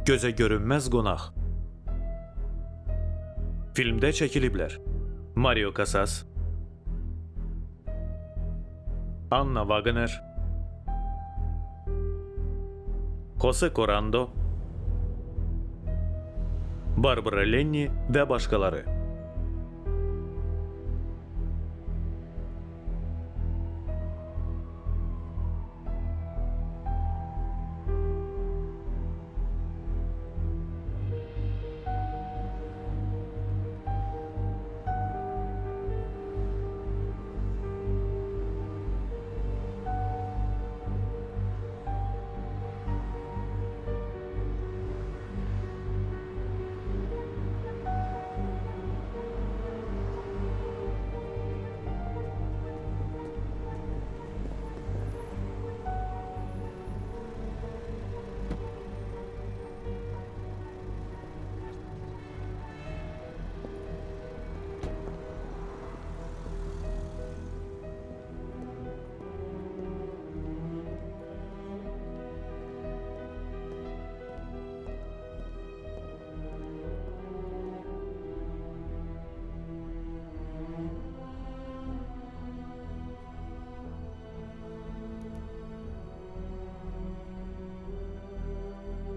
Göze görünmez qonaq. Filmdə çəkiliblər. Mario Casas, Anna Wagner, Jose Corando, Barbara Lenny və başqaları.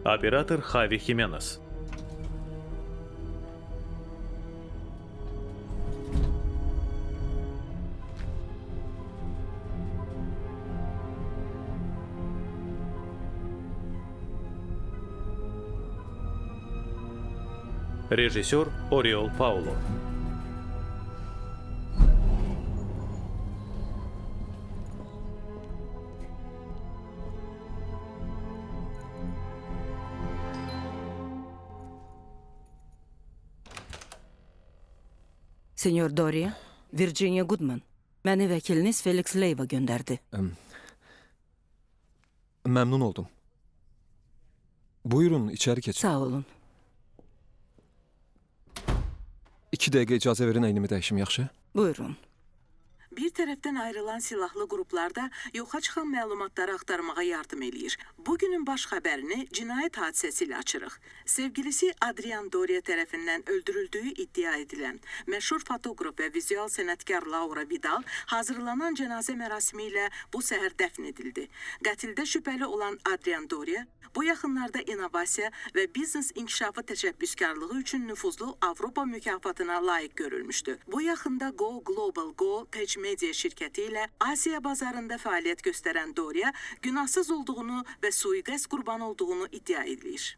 Operator Javi Jimenez. Rejissor Oriol Paulo. Senyor Doria, Virginia Goodman. Məni vəkiliniz Felix Leiva göndərdi. Məmnun oldum. Buyurun, içəri keçin. Sağ olun. 2 dəqiqə icazə verin, əynimi dəyişim, yaxşı? Buyurun. Bir tərəfdən ayrılan silahlı qruplarda yoxa çıxan məlumatları axtarmağa yardım eləyir. Bugünün baş xəbərini cinayət hadisəsi ilə açırıq. Sevgilisi Adrian Doria tərəfindən öldürüldüyü iddia edilən məşhur fotoqraf və vizual sənətkar Laura Vidal hazırlanan cənazə mərasimi ilə bu səhər dəfn edildi. Qətildə şübhəli olan Adrian Doria bu yaxınlarda innovasiya və biznes inkişafı təşəbbüskarlığı üçün nüfuzlu Avropa mükafatına layiq görülmüşdü. Bu yaxında Go Global Go Tech Media şirkəti ilə Asiya bazarında fəaliyyət göstərən Doria günahsız olduğunu və sui-qəsd qurbanı olduğunu iddia edir.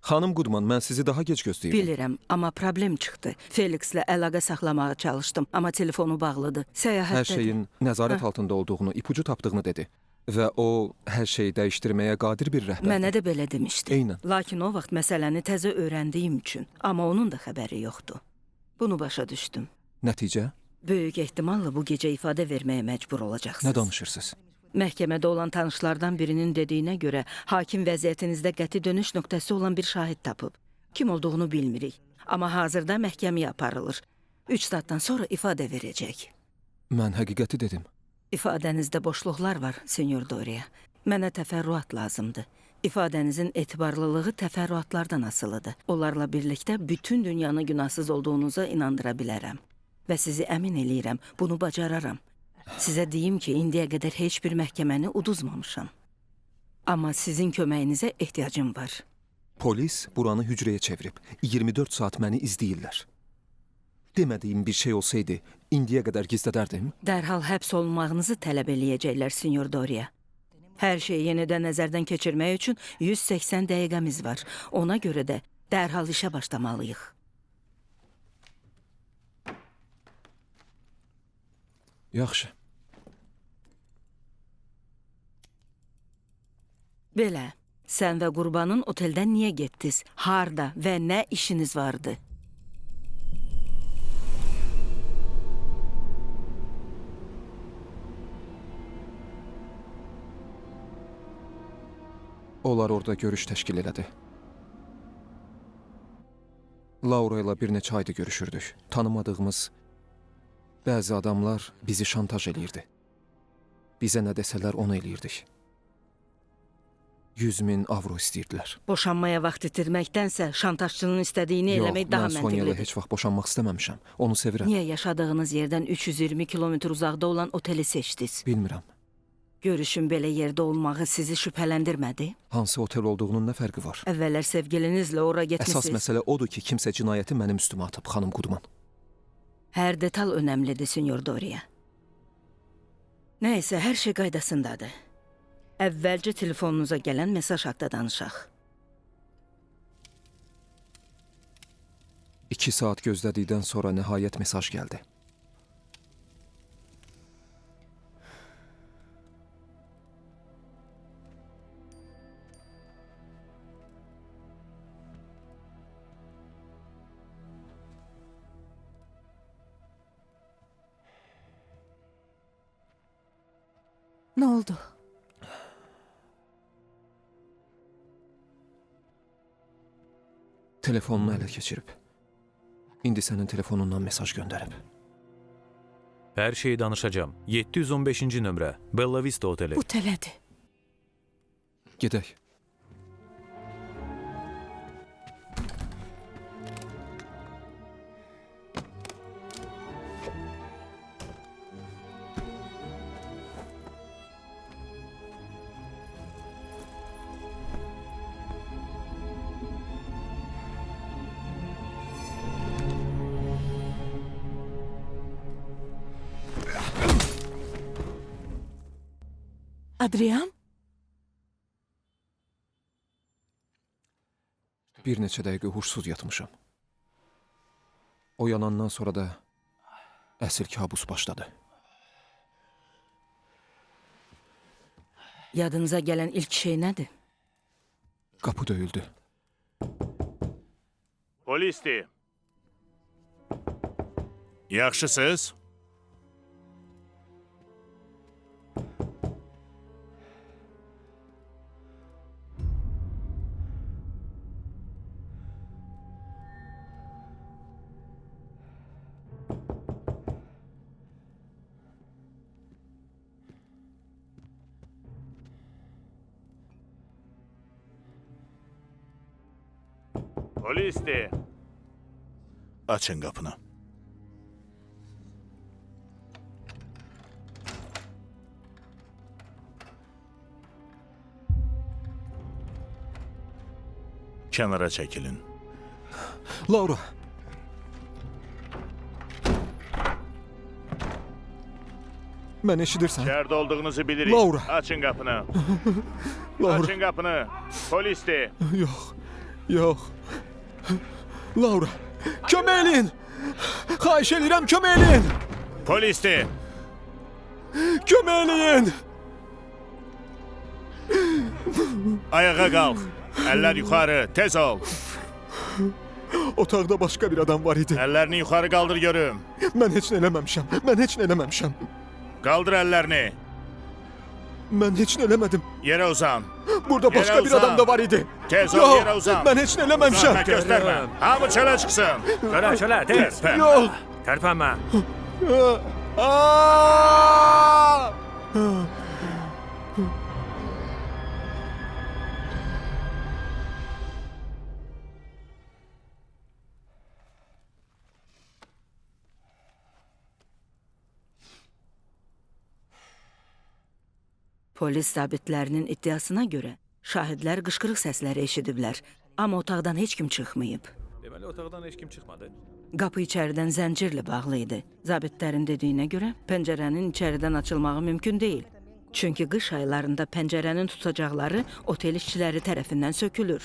Xanım Goodman, mən sizi daha gec gözləyirdim. Bilirəm, amma problem çıxdı. Felixlə əlaqə saxlamağa çalışdım, amma telefonu bağlıdır. Səyahətdədir. Hər şeyin nəzarət altında olduğunu, ipucu tapdığını dedi. Və o, hər şeyi dəyişdirməyə qadir bir rəhbərdir. Mənə də belə demişdi. Eynən. Lakin o vaxt məsələni təzə öyrəndiyim üçün, amma onun da xəbəri yoxdur. Bunu başa düşdüm. Nəticə? Böyük ehtimalla bu gecə ifadə verməyə məcbur olacaqsınız. Nə danışırsınız? Məhkəmədə olan tanışlardan birinin dediyinə görə hakim vəziyyətinizdə qəti dönüş nöqtəsi olan bir şahid tapıb. Kim olduğunu bilmirik. Amma hazırda məhkəməyə aparılır. 3 saatdan sonra ifadə verəcək. Mən həqiqəti dedim. İfadənizdə boşluqlar var, Senyor Doria. Mənə təfərrüat lazımdır. İfadənizin etibarlılığı təfərrüatlardan asılıdır. Onlarla birlikdə bütün dünyanı günahsız olduğunuza inandıra bilərəm. Və sizi əmin eləyirəm, bunu bacararam. Sizə deyim ki, indiyə qədər heç bir məhkəməni uduzmamışam. Amma sizin köməyinizə ehtiyacım var. Polis buranı hücrəyə çevirib. 24 saat məni izləyirlər. Demədiyim bir şey olsaydı, indiyə qədər gizlədərdim. Dərhal həbs olunmağınızı tələb eləyəcəklər, Senyor Doria. Hər şeyi yenidən nəzərdən keçirmək üçün 180 dəqiqəmiz var. Ona görə də dərhal işə başlamalıyıq. Yaxşı. Belə, sən və qurbanın oteldən niyə getdiniz? Harda və nə işiniz vardı? Onlar orada görüş təşkil elədi. Laura ilə bir neçə ayda görüşürdük. Tanımadığımız bəzi adamlar bizi şantaj eləyirdi. Bizə nə desələr onu eləyirdik. 100.000 avro istəyirdilər. Boşanmaya vaxt itirməkdənsə şantajçının istədiyini Yox, eləmək daha mən Sonya ilə məntiqlidir. heç vaxt boşanmaq istəməmişəm. Onu sevirəm. Niyə yaşadığınız yerdən 320 kilometr uzaqda olan oteli seçdiniz? Bilmirəm. Görüşün belə yerdə olmağı sizi şübhələndirmədi? Hansı otel olduğunun nə fərqi var? Əvvəllər sevgilinizlə ora Əsas getmisiniz. məsələ odur ki, kimsə cinayəti mənim üstümə atıb, xanım Qudman. Hər detal önəmlidir, Sinyor Doriya. Nəysə, hər şey qaydasındadır. Əvvəlcə telefonunuza gələn mesaj haqda danışaq. 2 saat gözlədikdən sonra nəhayət mesaj gəldi. Nə oldu? Telefonunu ələ keçirib. İndi sənin telefonundan mesaj göndərib. Hər şeyi danışacağım. 715-ci nömrə, Bella Vista oteli. Bu tələdir. Gedək. Adrian? Bir neçə dəqiqə huşsuz yatmışam. Oyanandan sonra da əsl kabus başladı. Yadınıza gələn ilk şey nədir? Qapı döyüldü. Polisdir. Yaxşısınız? Polisdir. Açın qapını. Kənara çəkilin. Laura! Mən eşidirsən? İçeride olduğunuzu bilirik. Laura. Açın qapını. Laura! Açın qapını. Polisdir. Yox, yox. Laura! Kömək eləyin! Xahiş edirəm, kömək eləyin! Polisdir. Kömək eləyin! Ayağa qalx. Əllər yuxarı. Tez ol. Otaqda başqa bir adam var idi. Əllərini yuxarı qaldır görüm. Mən heç nə eləməmişəm. Mən heç nə eləməmişəm. Qaldır əllərini. Mən heç nə eləmədim. Yerə uzan. Burada başqa bir uzan. adam da var idi. Tez ol, Yox, yerə uzan. mən heç nə eləməmişəm. Zahmet göstərmə. Hamı çölə çıxsın. Çölə, tez. Tərpən. Yox. Tərpənmə. Aa! Polis zabitlərinin iddiasına görə şahidlər qışqırıq səsləri eşidiblər, amma otaqdan heç kim çıxmayıb. Deməli otaqdan heç kim çıxmadı. Qapı içəridən zəncirlə bağlı idi. Zabitlərin dediyinə görə pəncərənin içəridən açılmağı mümkün deyil. Çünki qış aylarında pəncərənin tutacaqları otel işçiləri tərəfindən sökülür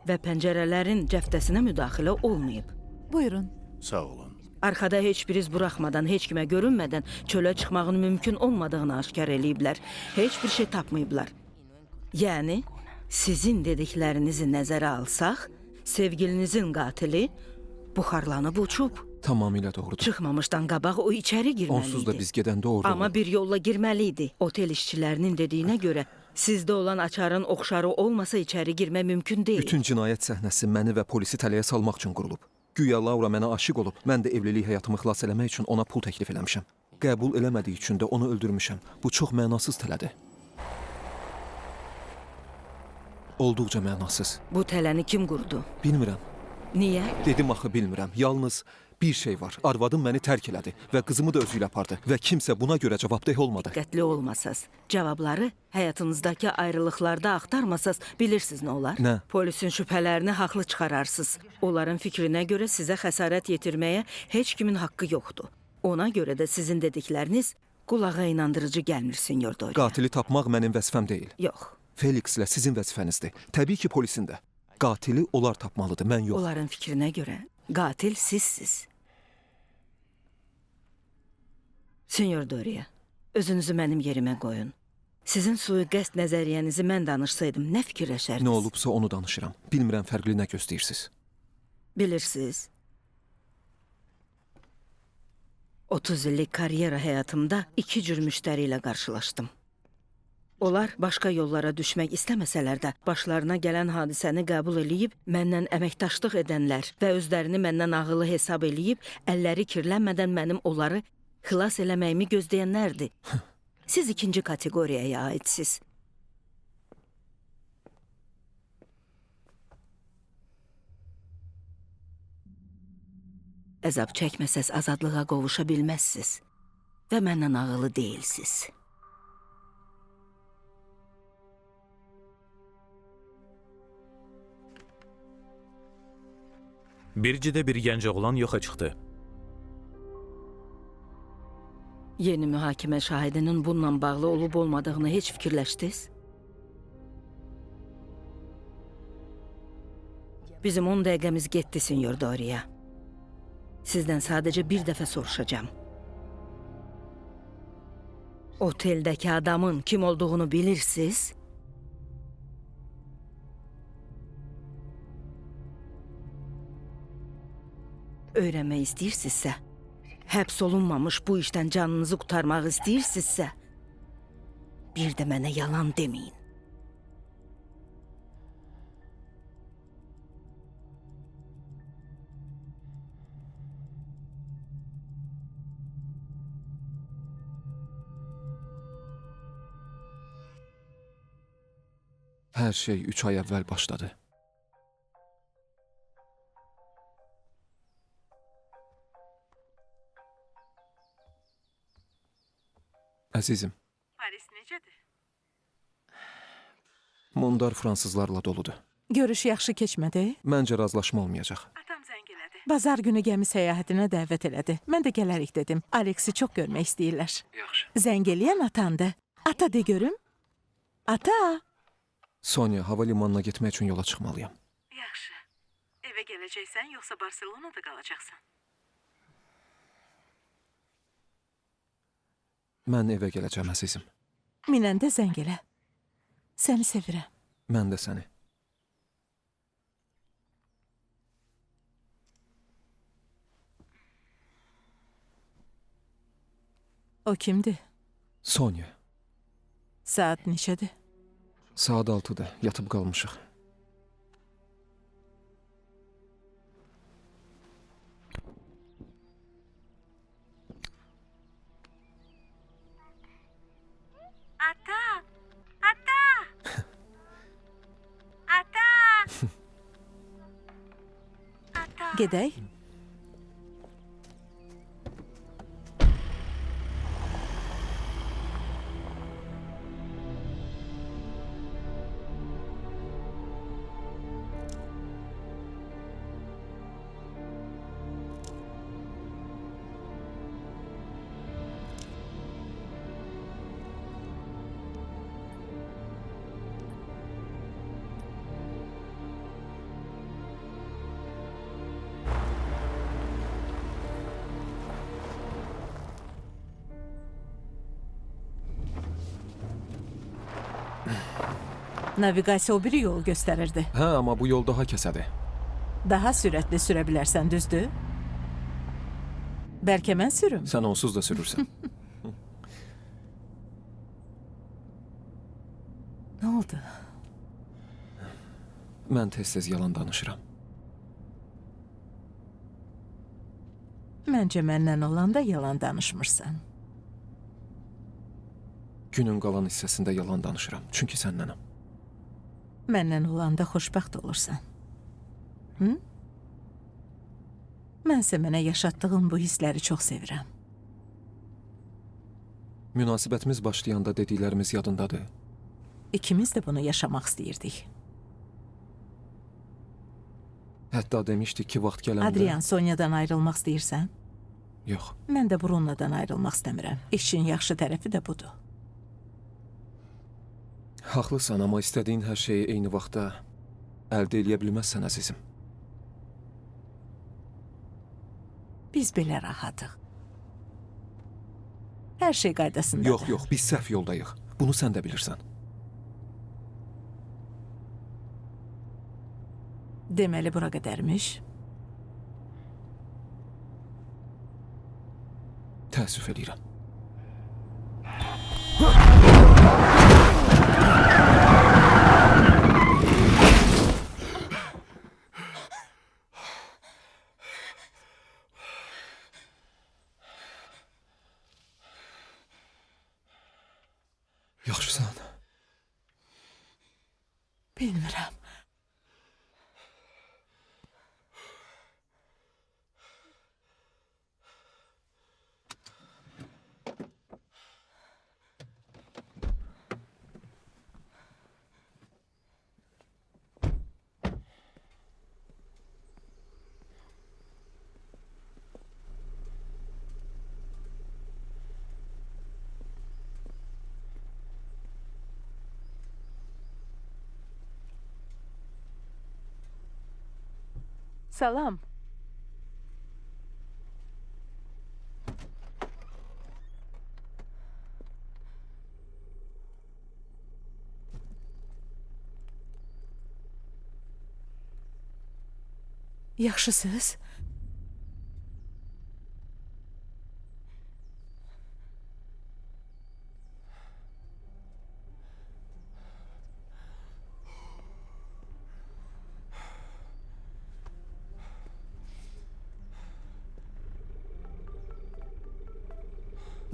və pəncərələrin cəftəsinə müdaxilə olmayıb. Buyurun. Sağ olun. Arxada heç bir iz buraxmadan, heç kimə görünmədən çölə çıxmağın mümkün olmadığını aşkar eləyiblər. Heç bir şey tapmayıblar. Yəni, sizin dediklərinizi nəzərə alsaq, sevgilinizin qatili buxarlanıb uçub. Tamamilə doğrudur. Çıxmamışdan qabaq o içəri girməli idi. Onsuz da biz gedəndə orada Amma bir yolla girməli idi. Otel işçilərinin dediyinə görə sizdə olan açarın oxşarı olmasa içəri girmə mümkün deyil. Bütün cinayət səhnəsi məni və polisi tələyə salmaq üçün qurulub. Güya Laura mənə aşiq olub, mən də evlilik həyatımı xilas eləmək üçün ona pul təklif eləmişəm. Qəbul eləmədiyi üçün də onu öldürmüşəm. Bu çox mənasız tələdir. Olduqca mənasız. Bu tələni kim qurdu? Bilmirəm. Niyə? Dedim axı bilmirəm. Yalnız bir şey var. Arvadım məni tərk elədi və qızımı da özü ilə apardı və kimsə buna görə cavabdeh olmadı. Diqqətli olmasaz, cavabları həyatınızdakı ayrılıqlarda axtarmasaz, bilirsiniz nə olar? Nə? Polisin şübhələrini haqlı çıxararsınız. Onların fikrinə görə sizə xəsarət yetirməyə heç kimin haqqı yoxdur. Ona görə də sizin dedikləriniz qulağa inandırıcı gəlmir, Sinyor Doria. Qatili tapmaq mənim vəzifəm deyil. Yox. Felixlə sizin vəzifənizdir. Təbii ki, polisin də. Qatili onlar tapmalıdır, mən yox. Onların fikrinə görə qatil sizsiz. Sinyor Doria, özünüzü mənim yerimə qoyun. Sizin sui-qəsd nəzəriyyənizi mən danışsaydım, nə fikirləşərdiniz? Nə olubsa onu danışıram. Bilmirəm fərqli nə gözləyirsiniz. Bilirsiniz, 30 illik karyera həyatımda 2 cür müştəri ilə qarşılaşdım. Onlar başqa yollara düşmək istəməsələr də, başlarına gələn hadisəni qəbul eləyib, məndən əməkdaşlıq edənlər və özlərini məndən ağıllı hesab eləyib, əlləri kirlənmədən mənim onları xilas eləməyimi gözləyənlərdir. Siz ikinci kateqoriyaya aidsiniz. Əzab çəkməsəz azadlığa qovuşa bilməzsiniz və məndən ağıllı deyilsiniz. Bircidə bir gənc oğlan yoxa çıxdı. Yeni mühakimə şahidinin bununla bağlı olub-olmadığını heç fikirləşdiniz? Bizim 10 dəqiqəmiz getdi, Sinyor Doria. Sizdən sadəcə bir dəfə soruşacağım. Oteldəki adamın kim olduğunu bilirsiniz? Öyrənmək istəyirsinizsə, həbs olunmamış bu işdən canınızı qurtarmaq istəyirsinizsə, bir də mənə yalan deməyin. Hər şey 3 ay əvvəl başladı. Əzizim, Paris necədir? Mondar fransızlarla doludur. Görüş yaxşı keçmədi. Məncə razılaşma olmayacaq. Atam zəng elədi. Bazar günü gəmi səyahətinə dəvət elədi. Mən də gələrik dedim. Alexi çox görmək istəyirlər. Yaxşı. Zəng eləyən atandı. Ata de görüm. Ata. Sonya, hava limanına getmək üçün yola çıxmalıyam. Yaxşı. Evə gələcəksən, yoxsa Barselonada qalacaqsan? Mən evə gələcəm, əzizim. Minəndə zəng elə. Səni sevirəm. Mən də səni. O kimdir? Sonya, Saat neçədir? saat 6-da yatıb qalmışıq. Ata! Ata! Ata! Ata! Gedək. Naviqasiya o biri yolu göstərirdi. Hə, amma bu yol daha kəsədir. Daha sürətli sürə bilərsən, düzdür? Bəlkə mən sürüm. Sən onsuz da sürürsən. Nə oldu? Mən tez-tez yalan danışıram. Məncə məndən olanda yalan danışmırsan. Günün qalan hissəsində yalan danışıram. Çünki sənnənəm. Məndən olanda xoşbəxt olursan. Hı? Mənsə mənə yaşatdığın bu hissləri çox sevirəm. Münasibətimiz başlayanda dediklərimiz yadındadır. İkimiz də bunu yaşamaq istəyirdik. Hətta demişdik ki, vaxt gələndə... Adrian, Sonyadan ayrılmaq istəyirsən? Yox. Mən də Bruno'dan ayrılmaq istəmirəm. İşin yaxşı tərəfi də budur. Haqlısan, amma istədiyin hər şeyi eyni vaxtda əldə eləyə bilməzsən, əzizim. Biz belə rahatıq. Hər şey qaydasındadır. Yox, yox, biz səhv yoldayıq. Bunu sən də bilirsən. Deməli, bura qədərmiş. Təəssüf edirəm. Yaxşısan. Bilmirəm. Salam. Yaxşısınız?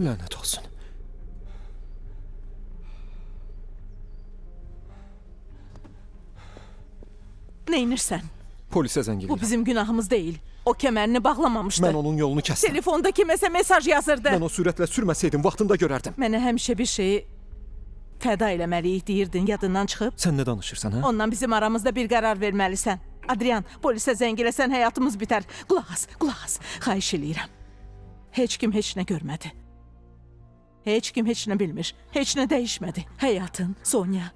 Lənət olsun. Neynirsən? Polisə zəng Bu edirəm. bizim günahımız deyil. O kəmərini bağlamamışdı. Mən onun yolunu kəsdim. Telefonda kiməsə mesaj yazırdı. Mən o sürətlə sürməsəydim, vaxtında görərdim. Mənə həmişə bir şeyi fəda eləməliyik deyirdin, yadından çıxıb. Sən nə danışırsan, hə? Ondan bizim aramızda bir qərar verməlisən. Adrian, polisə zəng eləsən həyatımız bitər. Qulaq as, qulaq as. Xahiş eləyirəm. Heç kim heç nə görmədi. Heç kim heç nə bilmir. Heç nə dəyişmədi. Həyatın, Sonya,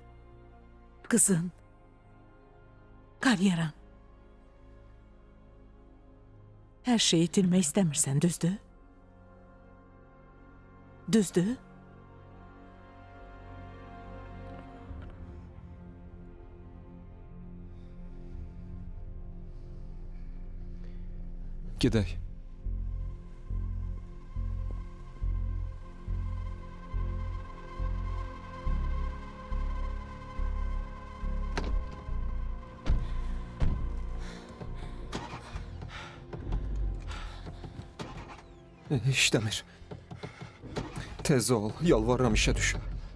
qızın, karyeran. Hər şeyi itirmək istəmirsən, düzdür? Düzdür? Gedək. İşləmir. Tez ol, yalvarıram işə düş.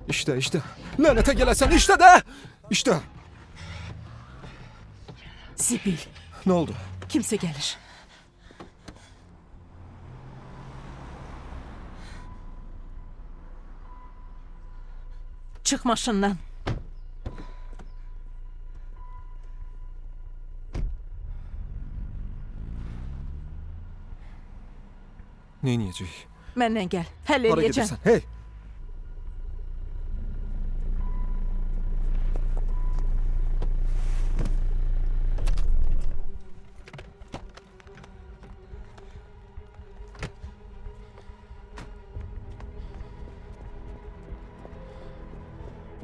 İşdə. Lənətə gələsən, işdə də! İşdə. Sibil, Nə oldu? kimsə gəlir. Çıx maşından. Nə edəcəyik? Məndən gəl. Həll Hara eləyəcəm. gedirsən? Hey!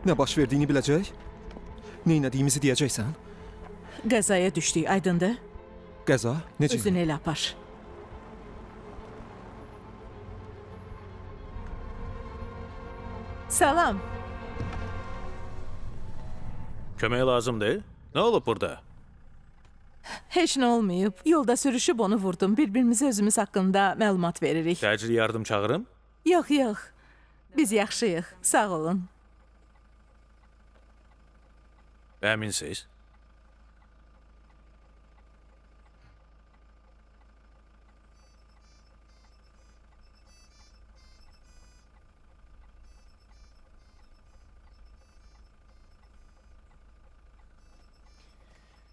Nə baş verdiyini biləcək? Nə etdiyimizi deyəcəksən? Qəzaya düşdük, aydındır? Qəza? Necə? Özünü elə apar. Salam. Kömək lazımdır. Nə olub burada? Heç nə olmayıb. Yolda sürüşüb onu vurdum. Bir-birimizə özümüz haqqında məlumat veririk. Təcil yardım çağırım. Yox, yox. Biz yaxşıyıq. Sağ olun. Əminsiz?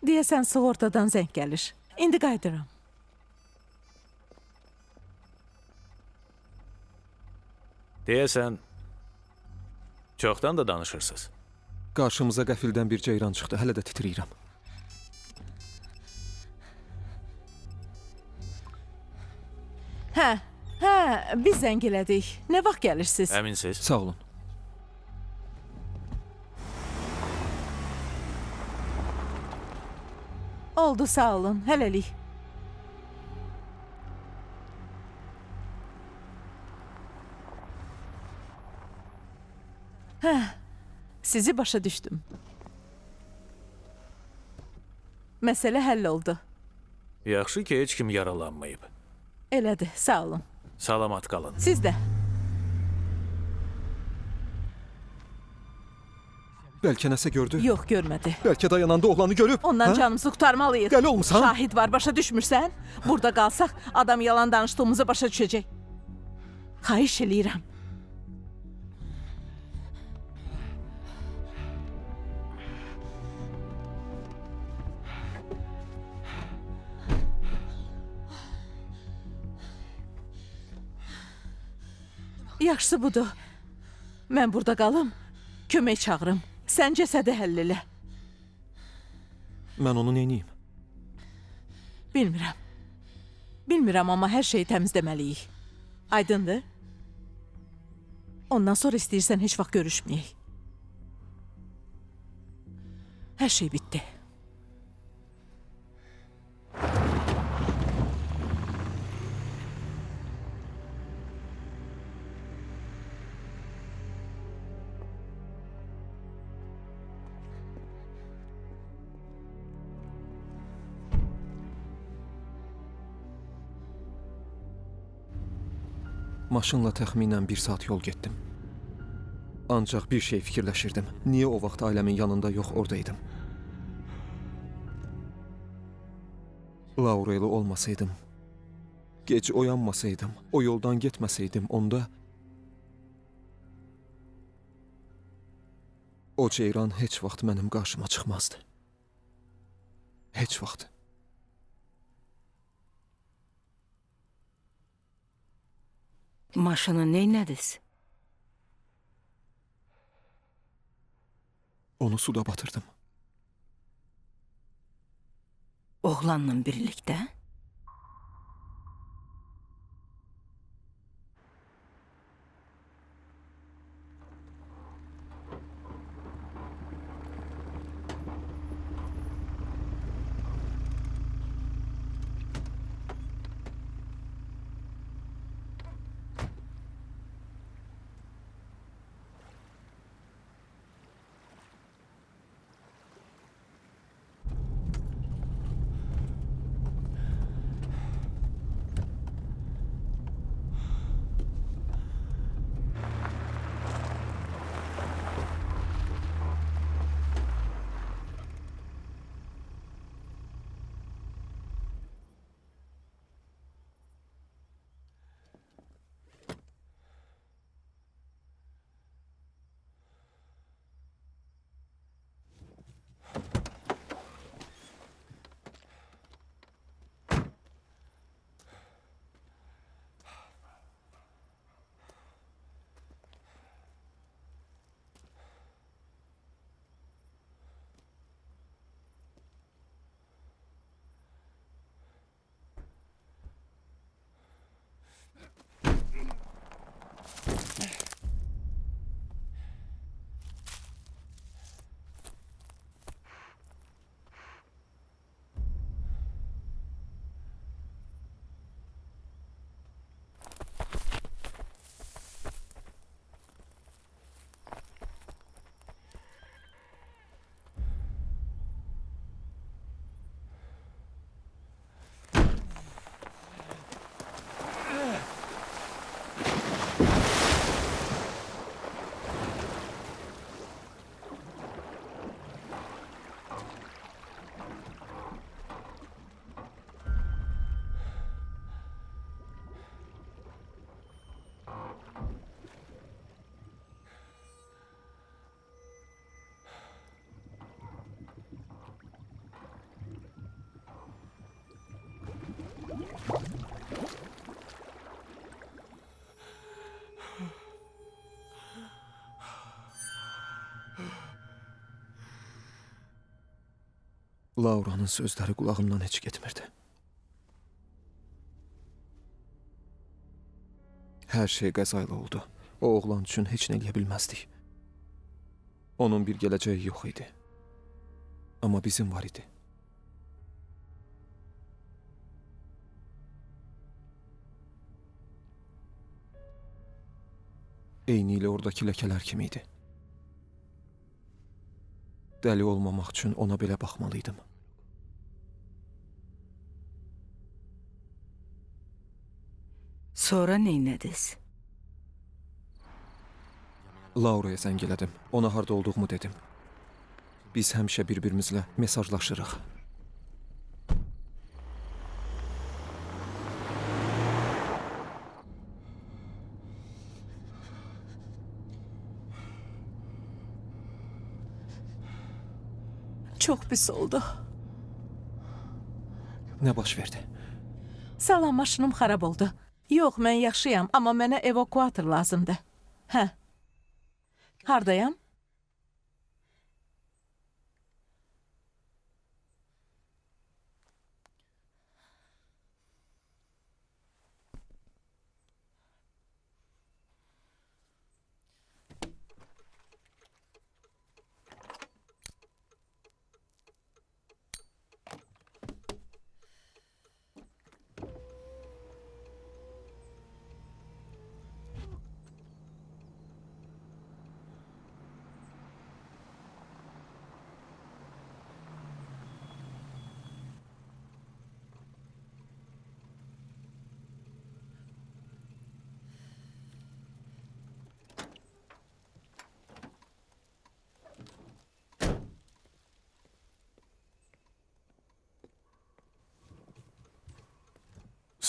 Deyəsən sığortadan zəng gəlir. İndi qayıdıram. Deyəsən, çoxdan da danışırsınız. Qarşımıza qəfildən bir ceyran çıxdı. Hələ də titrəyirəm. Hə, biz zəng elədik. Nə vaxt gəlirsiniz? Əminsiz? Sağ olun. Oldu, sağ olun. Hələlik. Sizi başa düşdüm. Məsələ həll oldu. Yaxşı ki, heç kim yaralanmayıb. Elədir, sağ olun. Salamat qalın. Siz də. Bəlkə nəsə gördü. Yox, görmədi. Bəlkə dayananda oğlanı görüb. Ondan Hə? canımızı qurtarmalıyıq. Dəli olmusan? Şahid var, başa düşmürsən? Burada qalsaq, adam yalan danışdığımızı başa düşəcək. Xahiş eləyirəm. Yaxşısı budur. Mən burada qalım, kömək çağırım. Sən cəsədi həll elə. Mən onu neyniyim? Bilmirəm. Bilmirəm, amma hər şeyi təmizləməliyik. Aydındır? Ondan sonra istəyirsən heç vaxt görüşməyək. Hər şey bitdi. Maşınla təxminən 1 saat yol getdim. Ancaq bir şey fikirləşirdim. Niyə o vaxt ailəmin yanında yox, oradaydım? Laureli olmasaydım, gec oyanmasaydım, o yoldan getməsəydim, onda o ceyran heç vaxt mənim qarşıma çıxmazdı. Heç vaxt. Maşını neynədiniz? Onu suda batırdım. Oğlanla birlikdə? Lauranın sözləri qulağımdan heç getmirdi. Hər şey qəzayla oldu. O oğlan üçün heç nə eləyə bilməzdik. Onun bir gələcəyi yox idi. Amma bizim var idi. Eynilə oradakı ləkələr kimi idi. Dəli olmamaq üçün ona belə baxmalıydım. Sonra neynədiniz? Lauraya zəng elədim. Ona harda olduğumu dedim. Biz həmişə bir-birimizlə mesajlaşırıq. Çok pis oldu. Nə baş verdi? Salam, maşınım xarab oldu. Yox, mən yaxşıyam, amma mənə evakuator lazımdır. Hə. Hardayam?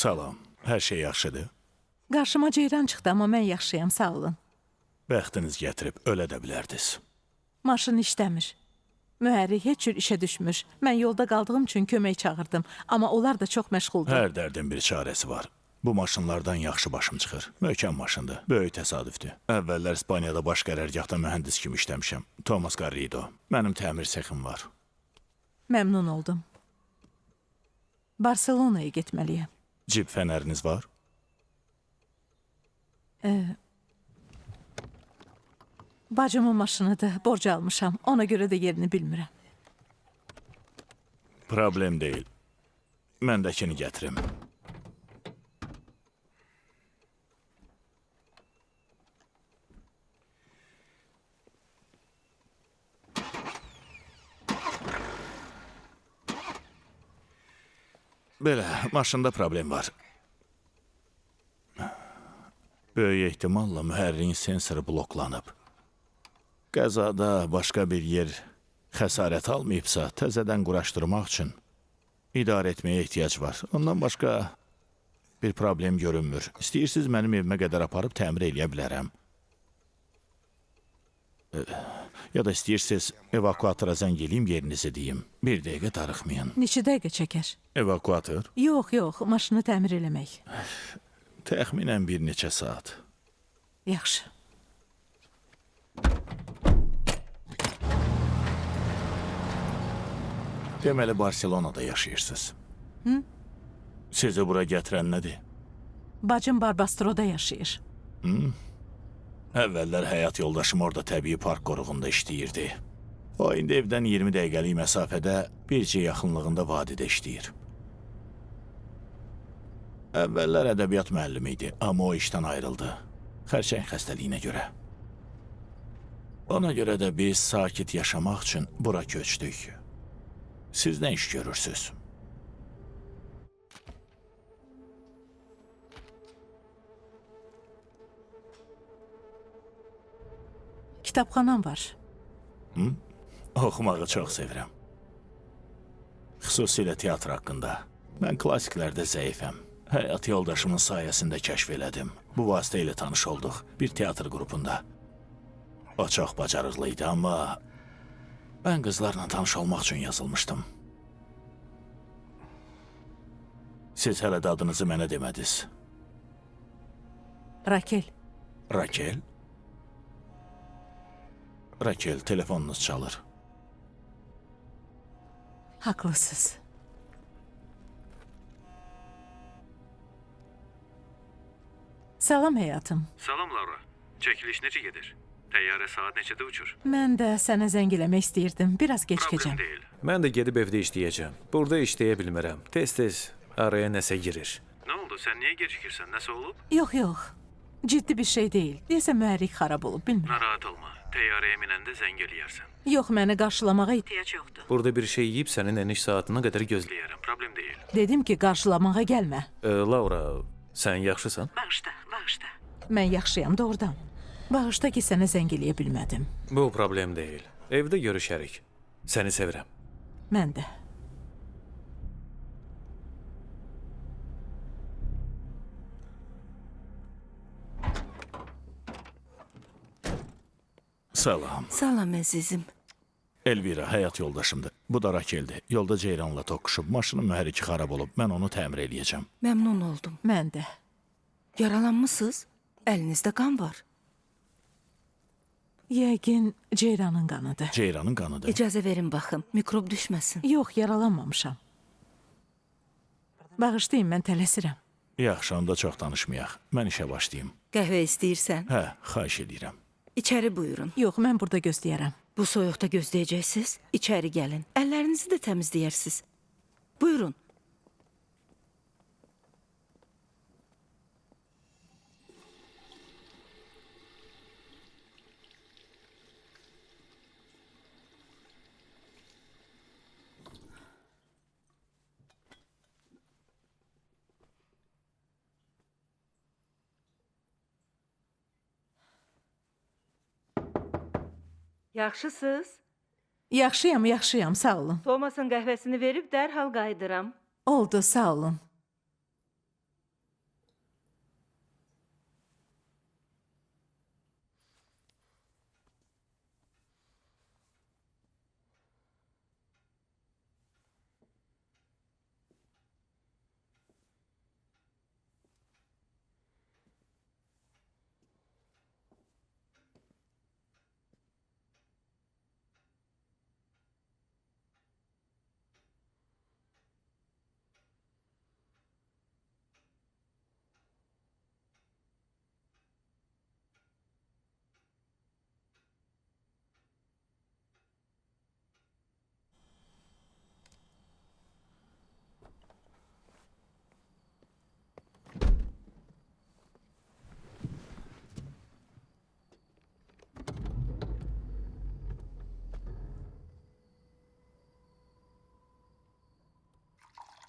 Salam, hər şey yaxşıdır. Qarşıma ceyran çıxdı, amma mən yaxşıyam, sağ olun. Bəxtiniz gətirib ölə də bilərdiniz. Maşın işləmir. Mühərrik heç cür işə düşmür. Mən yolda qaldığım üçün kömək çağırdım, amma onlar da çox məşğuldur. Hər dərdin bir çarəsi var. Bu maşınlardan yaxşı başım çıxır. Möhkəm maşındır, böyük təsadüfdür. Əvvəllər İspaniyada baş qərargahda mühəndis kimi işləmişəm. Thomas Garrido. Mənim təmir sexim var. Məmnun oldum. Barselonaya getməliyəm. Cib fənəriniz var? Bacımın maşınıdır, borc almışam. Ona görə də yerini bilmirəm. Problem deyil. Məndəkini gətirim. Belə, maşında problem var. Böyük ehtimalla mühərriyin sensoru bloklanıb. Qəzada başqa bir yer xəsarət almayıbsa, təzədən quraşdırmaq üçün idarə etməyə ehtiyac var. Ondan başqa bir problem görünmür. İstəyirsiniz mənim evimə qədər aparıb təmir eləyə bilərəm. Ya da istəyirsiniz evakuatora zəng eləyim, yerinizi deyim. Bir dəqiqə darıxmayın. Neçə dəqiqə çəkər? Evakuator? Yox, maşını təmir eləmək. Təxminən bir neçə saat. Yaxşı. Deməli, Barcelonada yaşayırsınız. Sizi bura gətirən nədir? Bacım Barbastroda yaşayır. Əvvəllər həyat yoldaşım orada təbii park qoruğunda işləyirdi. O, indi evdən 20 dəqiqəlik məsafədə bircə yaxınlığında vadidə işləyir. Əvvəllər ədəbiyyat müəllimi idi, amma o işdən ayrıldı. Xərçəng xəstəliyinə görə. Ona görə də biz sakit yaşamaq üçün bura köçdük. Siz nə iş görürsünüz? Kitabxanam var. Oxumağı çox sevirəm. Xüsusilə teatr haqqında. Mən klassiklərdə zəifəm. Həyat yoldaşımın sayəsində kəşf elədim. Bu vasitə ilə tanış olduq bir teatr qrupunda. O çox bacarıqlı idi, amma mən qızlarla tanış olmaq üçün yazılmışdım. Siz hələ də adınızı mənə demədiniz. Rakel. Rakel? Rakel, telefonunuz çalır. Haqlısınız. Salam həyatım. Salam Laura. Çəkiliş necə gedir? Təyyarə saat neçədə uçur? Mən də sənə zəng eləmək istəyirdim. Biraz gecikəcəm. deyil. Mən də gedib evdə işləyəcəm. Burada işləyə bilmirəm. Tez-tez araya nəsə girir. Nə oldu? Sən niyə gecikirsən? Nəsə olub? Yox, yox. Ciddi bir şey deyil. Deyəsən mühərrik xarab olub, bilmirəm. Narahat olma. Təyyarəyə minəndə zəng eləyərsən. Yox, məni qarşılamağa ehtiyac yoxdur. Burada bir şey yeyib sənin eniş saatına qədər gözləyərəm. Problem deyil. Dedim ki, qarşılamağa gəlmə. Laura, sən yaxşısan? Bağışla. Mən yaxşıyam, doğrudan. Bağışda ki, sənə zəng eləyə bilmədim. Bu problem deyil. Evdə görüşərik. Səni sevirəm. Mən də. Salam. Salam əzizim. Elvira həyat yoldaşımdır. Bu da Rakeldir. Yolda Ceyranla toqquşub. Maşının mühərriki xarab olub. Mən onu təmir eləyəcəm. Məmnun oldum. Mən də. Yaralanmısınız? Əlinizdə qan var. Yəqin Ceyranın qanıdır. Ceyranın qanıdır. İcazə verin baxım. Mikrob düşməsin. Yox, yaralanmamışam. Bağışlayın, mən tələsirəm. Yaxşı, onda çox danışmayaq. Mən işə başlayım. Qəhvə istəyirsən? Hə, xahiş edirəm. İçəri buyurun. Yox, mən burada gözləyərəm. Bu soyuqda gözləyəcəksiniz. İçəri gəlin. Əllərinizi də təmizləyərsiniz. Buyurun. Yaxşısınız? Yaxşıyam, yaxşıyam, sağ olun. Thomasın qəhvəsini verib dərhal qayıdıram. Oldu, sağ olun.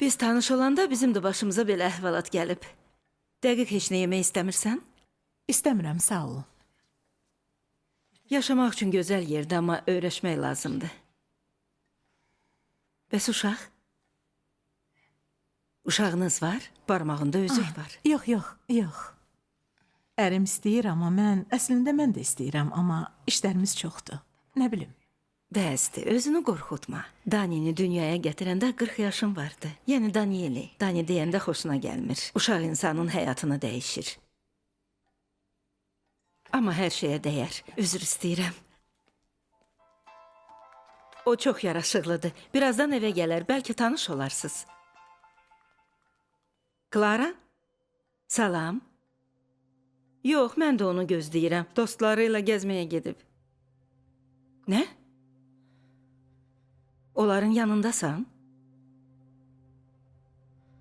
Biz tanış olanda bizim də başımıza belə əhvalat gəlib. Dəqiq heç nə yemək istəmirsən? İstəmirəm, sağ olun. Yaşamaq üçün gözəl yerdə, amma öyrəşmək lazımdır. Bəs uşaq? Uşağınız var, barmağında üzük var. Yox, yox, yox. Ərim istəyir, amma əslində mən də istəyirəm, amma işlərimiz çoxdur. Nə bilim. Bəsdir, özünü qorxutma. Danini dünyaya gətirəndə 40 yaşın vardı. Yəni Danieli. Dani deyəndə xoşuna gəlmir. Uşaq insanın həyatını dəyişir. Amma hər şeyə dəyər. Üzr istəyirəm. O çox yaraşıqlıdır. Birazdan evə gələr, bəlkə tanış olarsınız. Klara? Salam. Yox, mən də onu gözləyirəm. Dostlarıyla gəzməyə gedib. Nə? Onların yanındasan?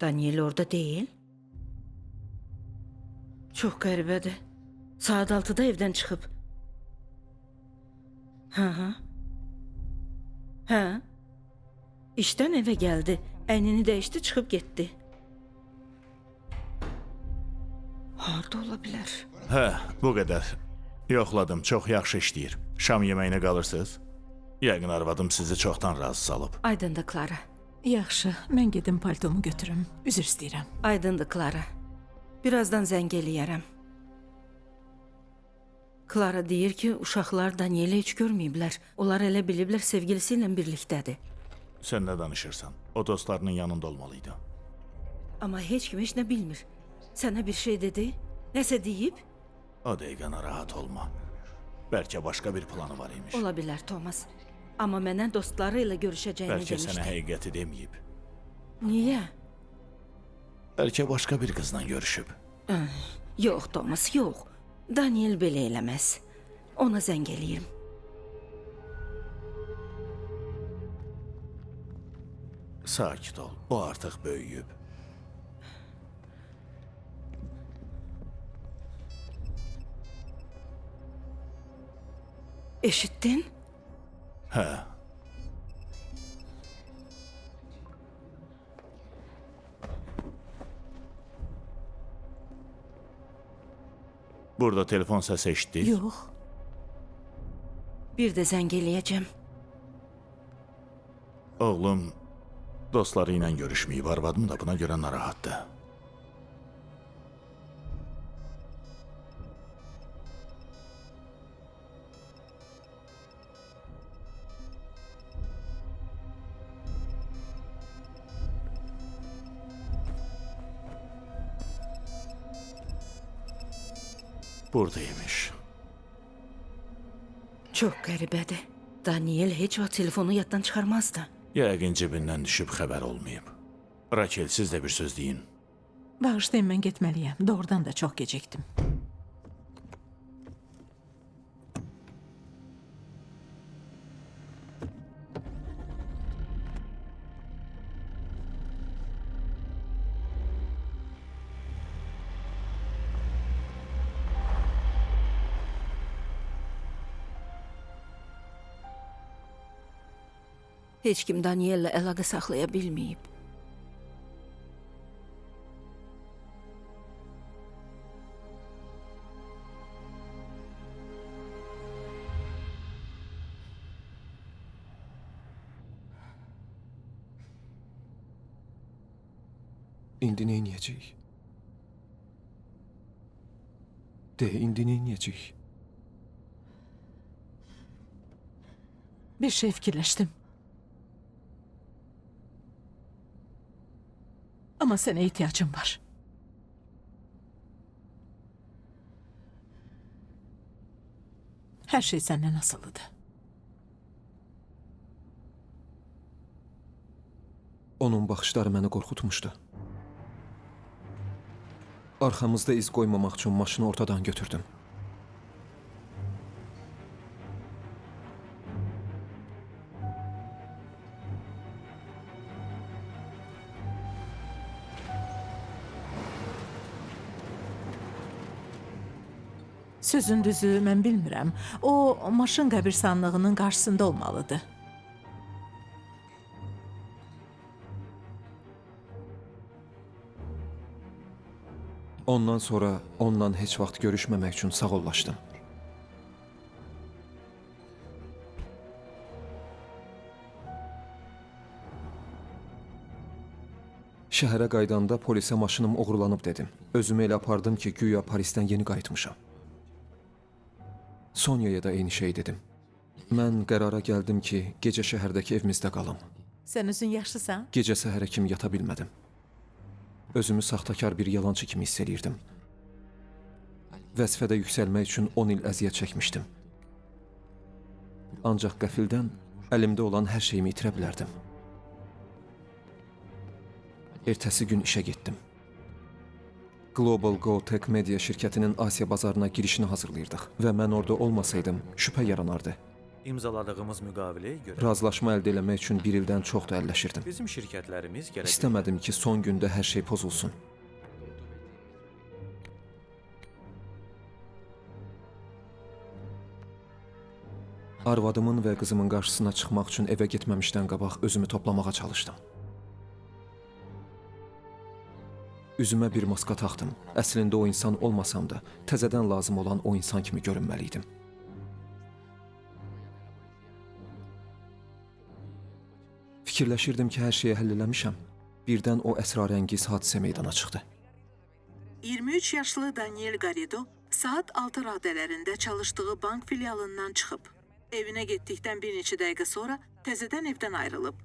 Daniel orada deyil. Çox qəribədir. Saat 6-da evdən çıxıb. Hə. İşdən evə gəldi. Əynini dəyişdi, çıxıb getdi. Harda ola bilər? Hə, bu qədər. Yoxladım, çox yaxşı işləyir. Şam yeməyinə qalırsınız? Yəqin arvadım sizi çoxdan razı salıb. Aydındır, Klara. Yaxşı, mən gedim paltomu götürüm. Üzr istəyirəm. Aydındır, Klara. Birazdan zəng eləyərəm. Klara deyir ki, uşaqlar Danieli heç görməyiblər. Onlar elə biliblər sevgilisi ilə birlikdədir. Sən nə danışırsan? O dostlarının yanında olmalıydı. Amma heç kim heç nə bilmir. Sənə bir şey dedi? Nəsə deyib? O dəqiqə narahat olma. Bəlkə başqa bir planı var imiş. Ola bilər, Thomas. Amma mənə dostları ilə görüşəcəyini Bəlkə sənə demişdi. həqiqəti deməyib. Niyə? Bəlkə başqa bir qızla görüşüb. Yox, Thomas, yox. Daniel belə eləməz. Ona zəng eləyim. Sakit ol, o artıq böyüyüb. Eşitdin? Hə, burada telefon səsi eşitdik. Yox. Bir də zəng eləyəcəm. Oğlum dostları ilə görüşməyib, arvadım da buna görə narahatdır. Buradaymış. Çox qəribədir. Daniel heç vaxt telefonu yaddan çıxarmazdı. Yəqin cibindən düşüb xəbər olmayıb. Rakel, siz də bir söz deyin. Bağışlayın, mən getməliyəm. Doğrudan da çox gecikdim. Heç kim Daniellə əlaqə saxlaya bilməyib. İndi nə edəcəyik? İndi nə edəcəyik? Bir şey fikirləşdim. Amma sənə ehtiyacım var. Hər şey səndən asılıdır. Onun baxışları məni qorxutmuşdu. Arxamızda iz qoymamaq üçün maşını ortadan götürdüm. Sözün düzü, mən bilmirəm. O, maşın qəbirstanlığının qarşısında olmalıdır. Ondan sonra onunla heç vaxt görüşməmək üçün sağollaşdım. Şəhərə qaydanda polisə maşınım oğurlanıb dedim. Özümü elə apardım ki, güya Parisdən yeni qayıtmışam. Sonyaya da eyni şey dedim. Mən qərara gəldim ki, gecə şəhərdəki evimizdə qalım. Sən özün yaxşısan? Gecə səhərə kimi yata bilmədim. Özümü saxtakar bir yalancı kimi hiss eləyirdim. Vəzifədə yüksəlmək üçün 10 il əziyyət çəkmişdim. Ancaq qəfildən əlimdə olan hər şeyimi itirə bilərdim. Ertəsi gün işə getdim. Global Go Tech Media şirkətinin Asiya bazarına girişini hazırlayırdıq və mən orada olmasaydım şübhə yaranardı. İmzaladığımız müqaviləyə görə Razılaşma əldə etmək üçün bir ildən çox da əlləşirdim. bizim şirkətlərimiz gələcək. İstəmədim ki, son gündə hər şey pozulsun. Arvadımın və qızımın qarşısına çıxmaq üçün evə getməmişdən qabaq özümü toplamağa çalışdım. Üzümə bir maska taxdım. Əslində o insan olmasam da, təzədən lazım olan o insan kimi görünməliydim. Fikirləşirdim ki, hər şeyi həll eləmişəm. Birdən o əsrarəngiz hadisə meydana çıxdı. 23 yaşlı Daniel Garrido saat 6 radələrində çalışdığı bank filialından çıxıb. Evinə getdikdən bir neçə dəqiqə sonra təzədən evdən ayrılıb.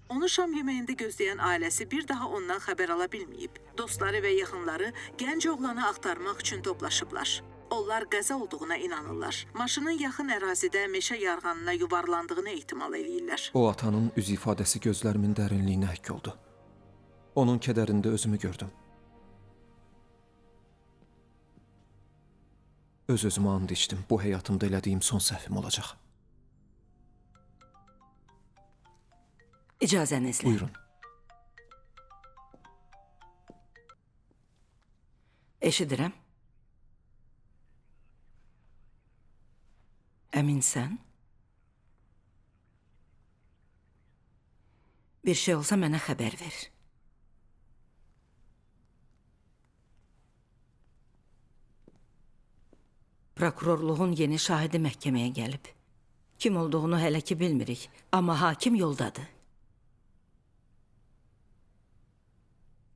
Onu şam yeməyində gözləyən ailəsi bir daha ondan xəbər ala bilməyib. Dostları və yaxınları gənc oğlanı axtarmaq üçün toplaşıblar. Onlar qəza olduğuna inanırlar. Maşının yaxın ərazidə meşə yarğanına yuvarlandığını ehtimal eləyirlər. O atanın üz ifadəsi gözlərimin dərinliyinə həkk oldu. Onun kədərində özümü gördüm. Öz-özümə and içdim. Bu həyatımda elədiyim son səhvim olacaq. İcazənizlə. Buyurun. Eşidirəm. Əminsən? Bir şey olsa mənə xəbər ver. Prokurorluğun yeni şahidi məhkəməyə gəlib. Kim olduğunu hələ ki bilmirik, amma hakim yoldadır.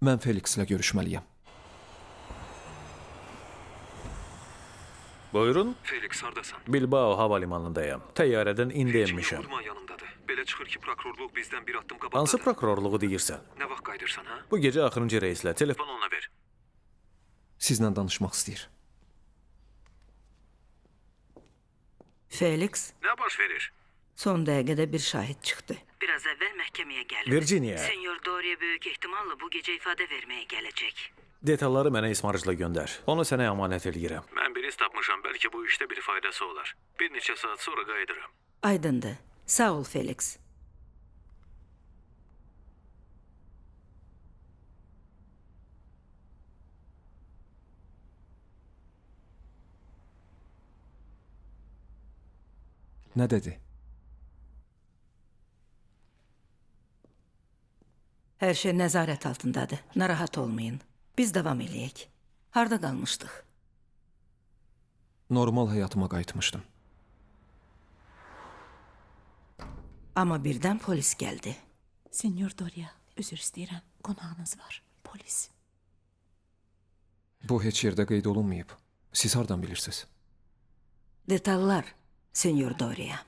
Mən Felixlə görüşməliyəm. Buyurun. Felix, hardasan? Bilbao havalimanındayım. Təyyarədən indi enmişəm. Vurman yanındadır. Belə çıxır ki, prokurorluq bizdən bir addım qabaqdadır. Hansı prokurorluğu deyirsən? Nə vaxt qayıdırsan, ha? Bu gecə axırıncı reyslə telefon ona ver. Sizlə danışmaq istəyir. Felix, Nə baş verir? son dəqiqədə bir şahid çıxdı. Biraz əvvəl məhkəməyə gəlib. Virginia. Senyor Doria böyük ehtimalla bu gecə ifadə verməyə gələcək. Detalları mənə İsmarıcla göndər. Onu sənə əmanət eləyirəm. Mən bir iz tapmışam. Bəlkə bu işdə bir faydası olar. Bir neçə saat sonra qayıdıram. Aydındır. Sağ ol Felix. Nə dedi? Hər şey nəzarət altındadır. Narahat olmayın. Biz davam eləyək. Harda qalmışdıq? Normal həyatıma qayıtmışdım. Amma birdən polis gəldi. Senyor Doria, üzr istəyirəm. Qonağınız var. Polis. Bu heç yerdə qeyd olunmayıb. Siz hardan bilirsiniz? Detallar, Senyor Doria.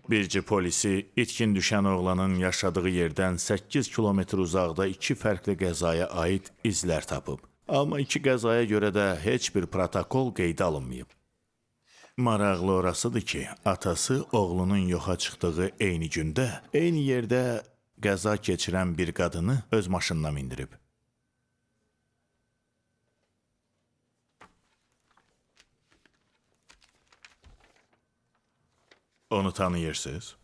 Birci polisi itkin düşən oğlanın yaşadığı yerdən 8 kilometr uzaqda iki fərqli qəzaya aid izlər tapıb. Amma iki qəzaya görə də heç bir protokol qeydə alınmayıb. Maraqlı orasıdır ki, atası oğlunun yoxa çıxdığı eyni gündə, eyni yerdə qəza keçirən bir qadını öz maşınına mindirib. Onu tanıyırsınız?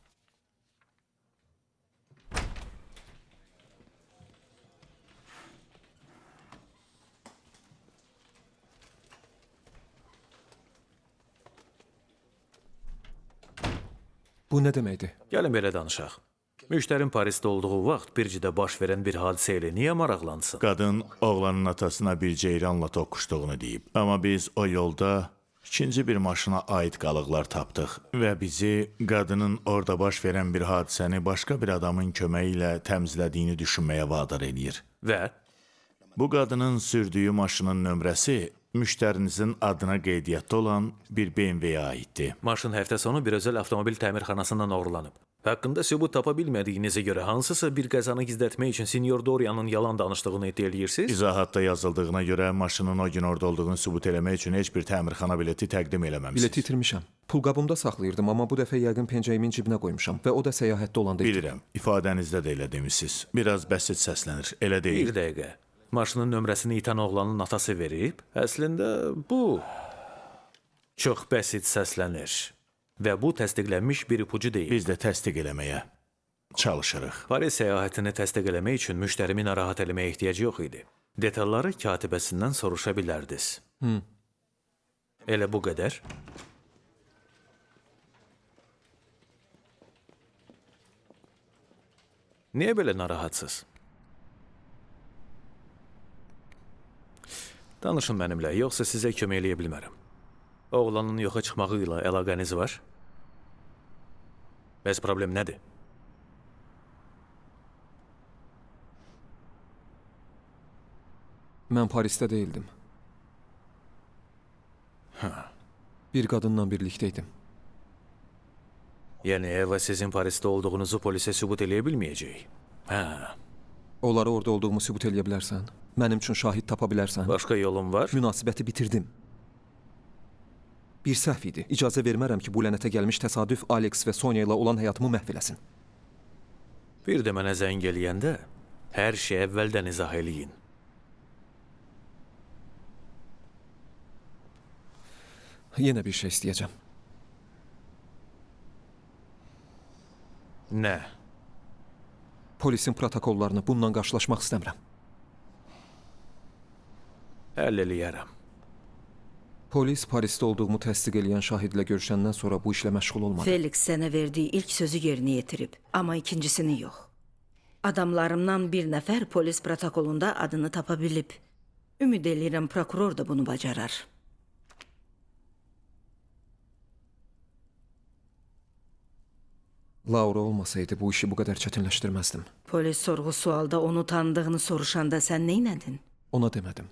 Bu nə deməkdir? Gəlin belə danışaq. Müştərin Parisdə olduğu vaxt Bircidə baş verən bir hadisə ilə niyə maraqlansın? Qadın oğlanın atasına bir ceyranla toqquşduğunu deyib. Amma biz o yolda ikinci bir maşına aid qalıqlar tapdıq və bizi qadının orada baş verən bir hadisəni başqa bir adamın köməyi ilə təmizlədiyini düşünməyə vadar eləyir. Və Bu qadının sürdüyü maşının nömrəsi müştərinizin adına qeydiyyatda olan bir BMW-yə aiddir. maşın həftə sonu bir özəl avtomobil təmirxanasından oğurlanıb. Haqqında sübut tapa bilmədiyinizə görə hansısa bir qəzanı gizlətmək üçün Senyor Dorianın yalan danışdığını iddia eləyirsiniz? İzahatda yazıldığına görə maşının o gün orada olduğunu sübut eləmək üçün heç bir təmirxana bileti təqdim eləməmisiniz. Bileti itirmişəm. Pul qabımda saxlayırdım, amma bu dəfə yəqin pencəyimin cibinə qoymuşam və o da səyahətdə olanda Bilirəm, ifadənizdə də elə demisiniz. Biraz bəsit səslənir, elə deyil. Bir dəqiqə. Maşının nömrəsini itan oğlanın atası verib. Əslində bu çox bəsit səslənir və bu təsdiqlənmiş bir ipucu deyil. Biz də təsdiq eləməyə çalışırıq. Paris səyahətini təsdiq eləmək üçün müştərimi narahat eləməyə ehtiyac yox idi. Detalları katibəsindən soruşa bilərdiniz. Elə bu qədər. Niyə belə narahatsız? Danışın mənimlə, yoxsa sizə kömək eləyə bilmərəm. Oğlanın yoxa çıxmağı ilə əlaqəniz var? Bəs problem nədir? Mən Parisdə deyildim. Bir qadınla birlikdə idim. Yəni Eva sizin Parisdə olduğunuzu polisə sübut eləyə bilməyəcək. Hə, Onları orada olduğumu sübut eləyə bilərsən? Mənim üçün şahid tapa bilərsən? başqa yolun var? Münasibəti bitirdim. Bir səhv idi. İcazə vermərəm ki, bu lənətə gəlmiş təsadüf Alex və Sonya ilə olan həyatımı məhv eləsin. Bir də mənə zəng eləyəndə hər şey əvvəldən izah eləyin. Yenə bir şey istəyəcəm. Nə? Polisin protokollarını bununla qarşılaşmaq istəmirəm. Həll eləyərəm. Polis Parisdə olduğumu təsdiq eləyən şahidlə görüşəndən sonra bu işlə məşğul olmadı. Felix sənə verdiyi ilk sözü yerinə yetirib, amma ikincisini yox. Adamlarımdan bir nəfər polis protokolunda adını tapa bilib. Ümid eləyirəm prokuror da bunu bacarar. Laura olmasaydı bu işi bu qədər çətinləşdirməzdim. Polis sorğu-sualda onu tanıdığını soruşanda sən neynədin? Ona demədim.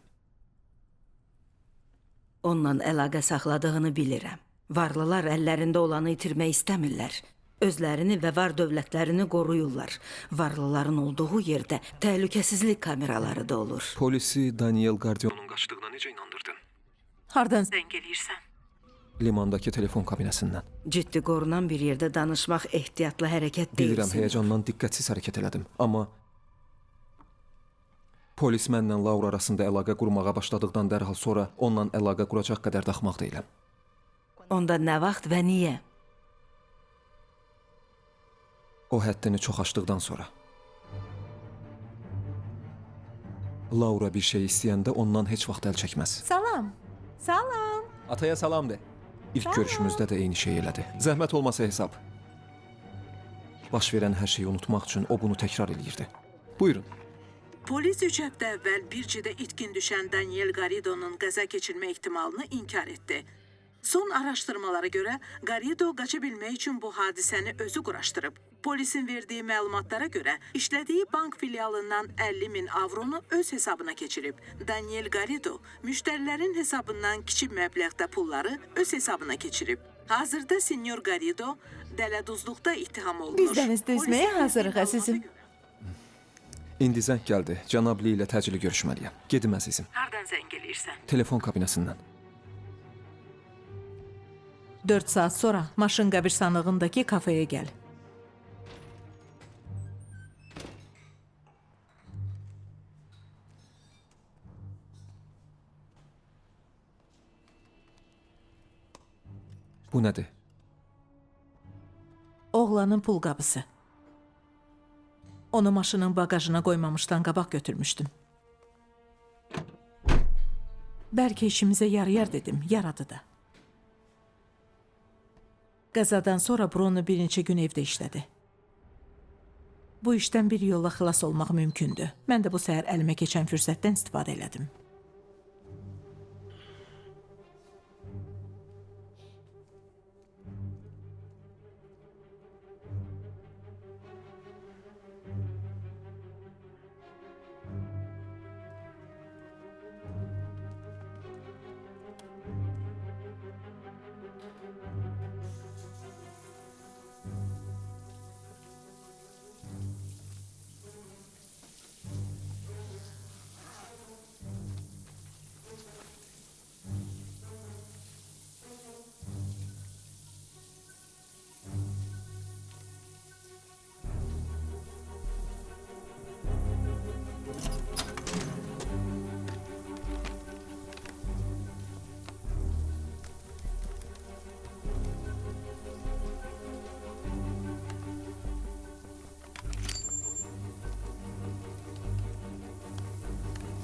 Onunla əlaqə saxladığını bilirəm. Varlılar əllərində olanı itirmək istəmirlər. Özlərini və var dövlətlərini qoruyurlar. Varlıların olduğu yerdə təhlükəsizlik kameraları da olur. Polisi Daniel Gardion Onun qaçdığına necə inandırdın? Hardan zəng eləyirsən? limandakı telefon kabinəsindən. Ciddi qorunan bir yerdə danışmaq ehtiyatlı hərəkət deyil. Bilirəm, həyəcandan diqqətsiz hərəkət elədim. Amma polis mənlə Laura arasında əlaqə qurmağa başladıqdan dərhal sonra onunla əlaqə quracaq qədər də axmaq deyiləm. Onda nə vaxt və niyə? O həddini çox aşdıqdan sonra. Laura bir şey istəyəndə ondan heç vaxt əl çəkməz. Salam. Salam. Ataya salam de. İlk görüşümüzdə də eyni şey elədi. Zəhmət olmasa hesab. Baş verən hər şeyi unutmaq üçün o bunu təkrar eləyirdi. Buyurun. Polis 3 həftə əvvəl Bircidə itkin düşən Daniel Garrido'nun qəza keçirmə ehtimalını inkar etdi. Son araşdırmalara görə Garrido qaça bilmək üçün bu hadisəni özü quraşdırıb. Polisin verdiyi məlumatlara görə işlədiyi bank filialından 50.000 avronu öz hesabına keçirib. Daniel Garrido müştərilərin hesabından kiçik məbləğdə pulları öz hesabına keçirib. Hazırda Sinyor Garrido dələduzluqda ittiham olunur. Biz dəniz düzməyə hazırıq, əzizim. İndi zəng gəldi. Cənab Lee ilə təcili görüşməliyəm. Gedim əzizim. Hardan zəng eləyirsən? Telefon kabinəsindən. 4 saat sonra maşın qəbirstanlığındakı kafeyə gəl. Bu nədir? Oğlanın pul qabısı. Onu maşının bagajına qoymamışdan qabaq götürmüşdüm. Bəlkə işimizə yarayar dedim, yaradı da. Qəzadan sonra Bruno bir neçə gün evdə işlədi. Bu işdən bir yolla xilas olmaq mümkündür. Mən də bu səhər əlimə keçən fürsətdən istifadə elədim.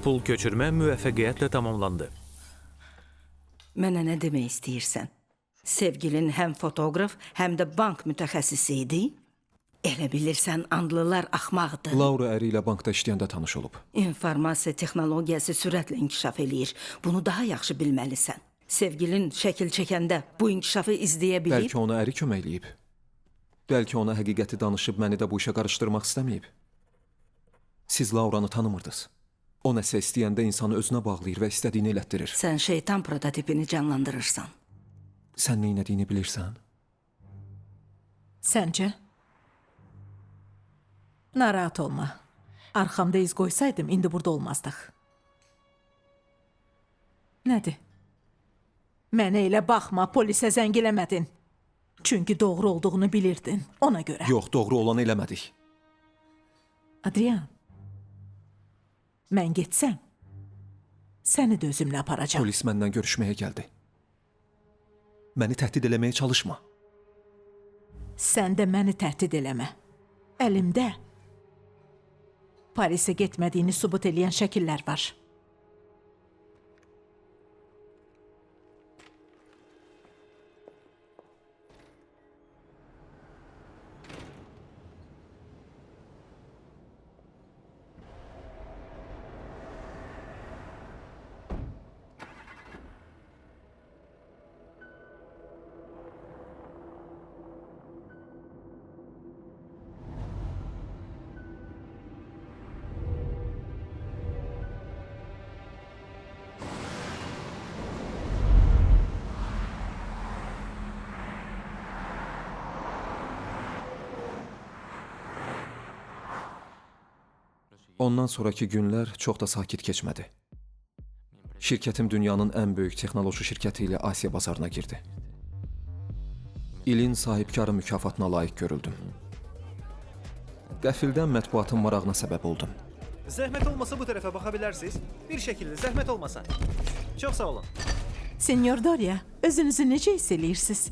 Pul köçürmə müvəffəqiyyətlə tamamlandı. Mənə nə demək istəyirsən? Sevgilin həm fotoqraf, həm də bank mütəxəssisi idi? Elə bilirsən, andlılar axmaqdır. Laura əri ilə bankda işləyəndə tanış olub. İnformasiya texnologiyası sürətlə inkişaf eləyir. Bunu daha yaxşı bilməlisən. Sevgilin şəkil çəkəndə bu inkişafı izləyə bilir. Bəlkə ona əri köməkləyib. Bəlkə ona həqiqəti danışıb məni də bu işə qarışdırmaq istəməyib. Siz Lauranı tanımırdınız. O nəsə istəyəndə insanı özünə bağlayır və istədiyini elətdirir. Sən şeytan prototipini canlandırırsan. Sən neynədiyini bilirsən? Səncə? Narahat olma. Arxamda iz qoysaydım, indi burada olmazdıq. Nədir? Mənə elə baxma, polisə zəng eləmədin. Çünki doğru olduğunu bilirdin, ona görə. Yox, doğru olanı eləmədik. Adrian, mən getsəm, səni də özümlə aparacam. Polis məndən görüşməyə gəldi. Məni təhdid eləməyə çalışma. Sən də məni təhdid eləmə. Əlimdə Parisə getmədiyini sübut eləyən şəkillər var. Ondan sonraki günlər çox da sakit keçmədi. Şirkətim dünyanın ən böyük texnoloji şirkəti ilə Asiya bazarına girdi. İlin sahibkarı mükafatına layiq görüldüm. Qəfildən mətbuatın marağına səbəb oldum. Zəhmət olmasa bu tərəfə baxa bilərsiniz. Bir şəkildə, zəhmət olmasa. Çox sağ olun. Senyor Doria, özünüzü necə hiss eləyirsiniz?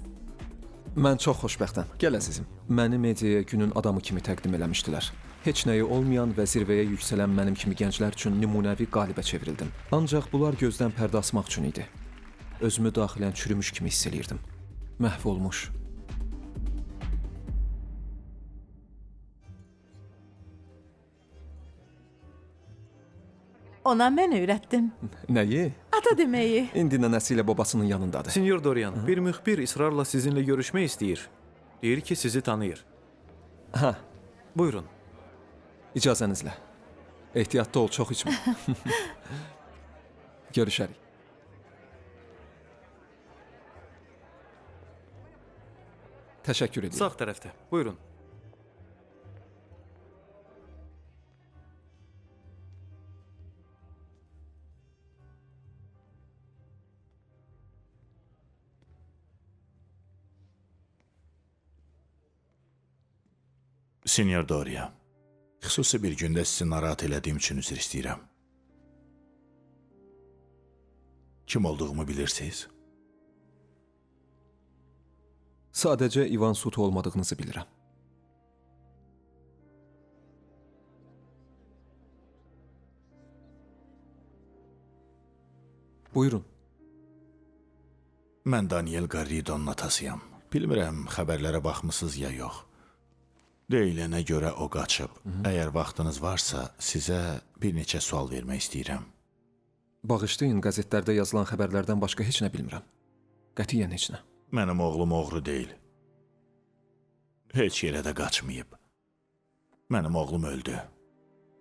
Mən çox xoşbəxtəm. Gəl əzizim. Məni mediaya günün adamı kimi təqdim eləmişdilər. Heç nəyi olmayan və zirvəyə yüksələn mənim kimi gənclər üçün nümunəvi qalibə çevrildim. Ancaq bunlar gözdən pərdə asmaq üçün idi. Özümü daxilən çürümüş kimi hiss eləyirdim. Məhv olmuş. Ona mən öyrətdim. Nəyi? Ata deməyi. İndi nənəsi ilə babasının yanındadır. Sinyor Dorian, bir müxbir israrla sizinlə görüşmək istəyir. Deyir ki, sizi tanıyır. Hə, Buyurun. icazənizlə. Ehtiyatlı ol, çox içmə. Görüşərik. Təşəkkür edirəm. Sağ tərəfdə. Buyurun. Sinyor Doria, xüsusi bir gündə sizi narahat elədiyim üçün üzr istəyirəm. Kim olduğumu bilirsiniz? Sadəcə İvan Sutu olmadığınızı bilirəm. Buyurun. Mən Daniel Garridon'un atasıyam. Bilmirəm, xəbərlərə baxmısınız ya yox. Deyilənə görə o qaçıb. Əgər vaxtınız varsa, sizə bir neçə sual vermək istəyirəm. Bağışlayın, qəzetlərdə yazılan xəbərlərdən başqa heç nə bilmirəm. Qətiyyən heç nə. Mənim oğlum oğru deyil. Heç yerə də qaçmayıb. Mənim oğlum öldü.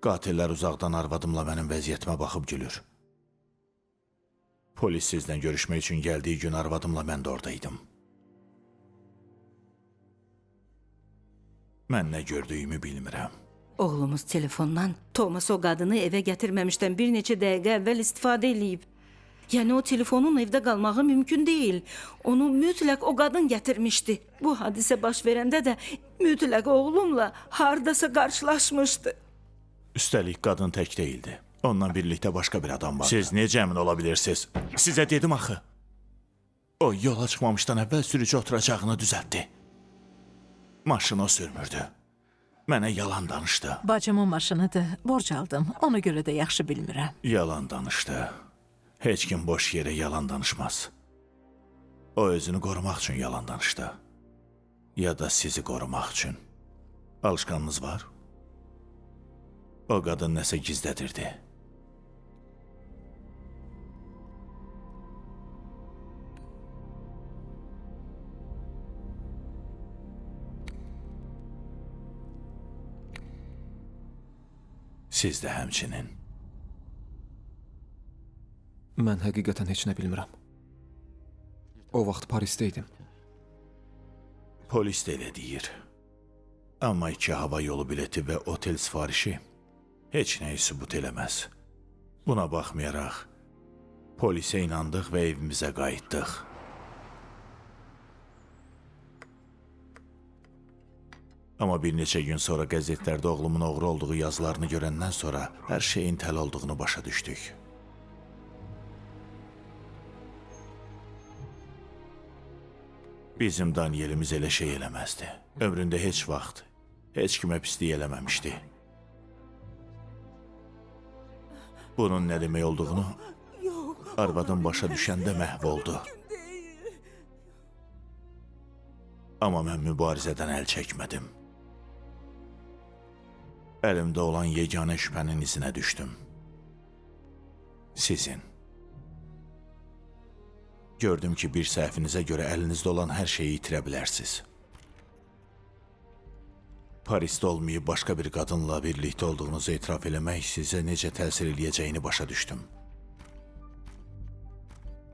Qatillər uzaqdan arvadımla mənim vəziyyətimə baxıb gülür. Polis sizlə görüşmək üçün gəldiyi gün arvadımla mən də oradaydım. Mən nə gördüyümü bilmirəm. Oğlumuz telefondan Thomas o qadını evə gətirməmişdən bir neçə dəqiqə əvvəl istifadə eləyib. Yəni o telefonun evdə qalmağı mümkün deyil. Onu mütləq o qadın gətirmişdi. Bu hadisə baş verəndə də mütləq oğlumla hardasa qarşılaşmışdı. Üstəlik qadın tək deyildi. Onunla birlikdə başqa bir adam vardı. Siz necə əmin ola bilirsiniz? Sizə dedim axı. O yola çıxmamışdan əvvəl sürücü oturacağını düzəltdi. Maşını o sürmürdü. Mənə yalan danışdı. Bacımın maşınıdır, borc aldım. Ona görə də yaxşı bilmirəm. Yalan danışdı. Heç kim boş yerə yalan danışmaz. O özünü qorumaq üçün yalan danışdı. Ya da sizi qorumaq üçün. Alışqanınız var? O qadın nəsə gizlədirdi. Siz də həmçinin. Mən həqiqətən heç nə bilmirəm. O vaxt Parisdə idim. Polis də elə deyir. Amma 2 hava yolu bileti və otel sifarişi heç nəyi sübut eləməz. Buna baxmayaraq, polisə inandıq və evimizə qayıtdıq. Amma bir neçə gün sonra qəzetlərdə oğlumun oğru olduğu yazılarını görəndən sonra hər şeyin təl olduğunu başa düşdük. Bizim Danielimiz elə şey eləməzdi. Ömründə heç vaxt, heç kimə pislik eləməmişdi. Bunun nə demək olduğunu arvadım başa düşəndə məhv oldu. Amma mən mübarizədən əl çəkmədim. Əlimdə olan yeganə şübhənin izinə düşdüm. Sizin. Gördüm ki, bir səhvinizə görə əlinizdə olan hər şeyi itirə bilərsiniz. Parisdə olmayıb başqa bir qadınla birlikdə olduğunuzu etiraf eləmək sizə necə təsir eləyəcəyini başa düşdüm.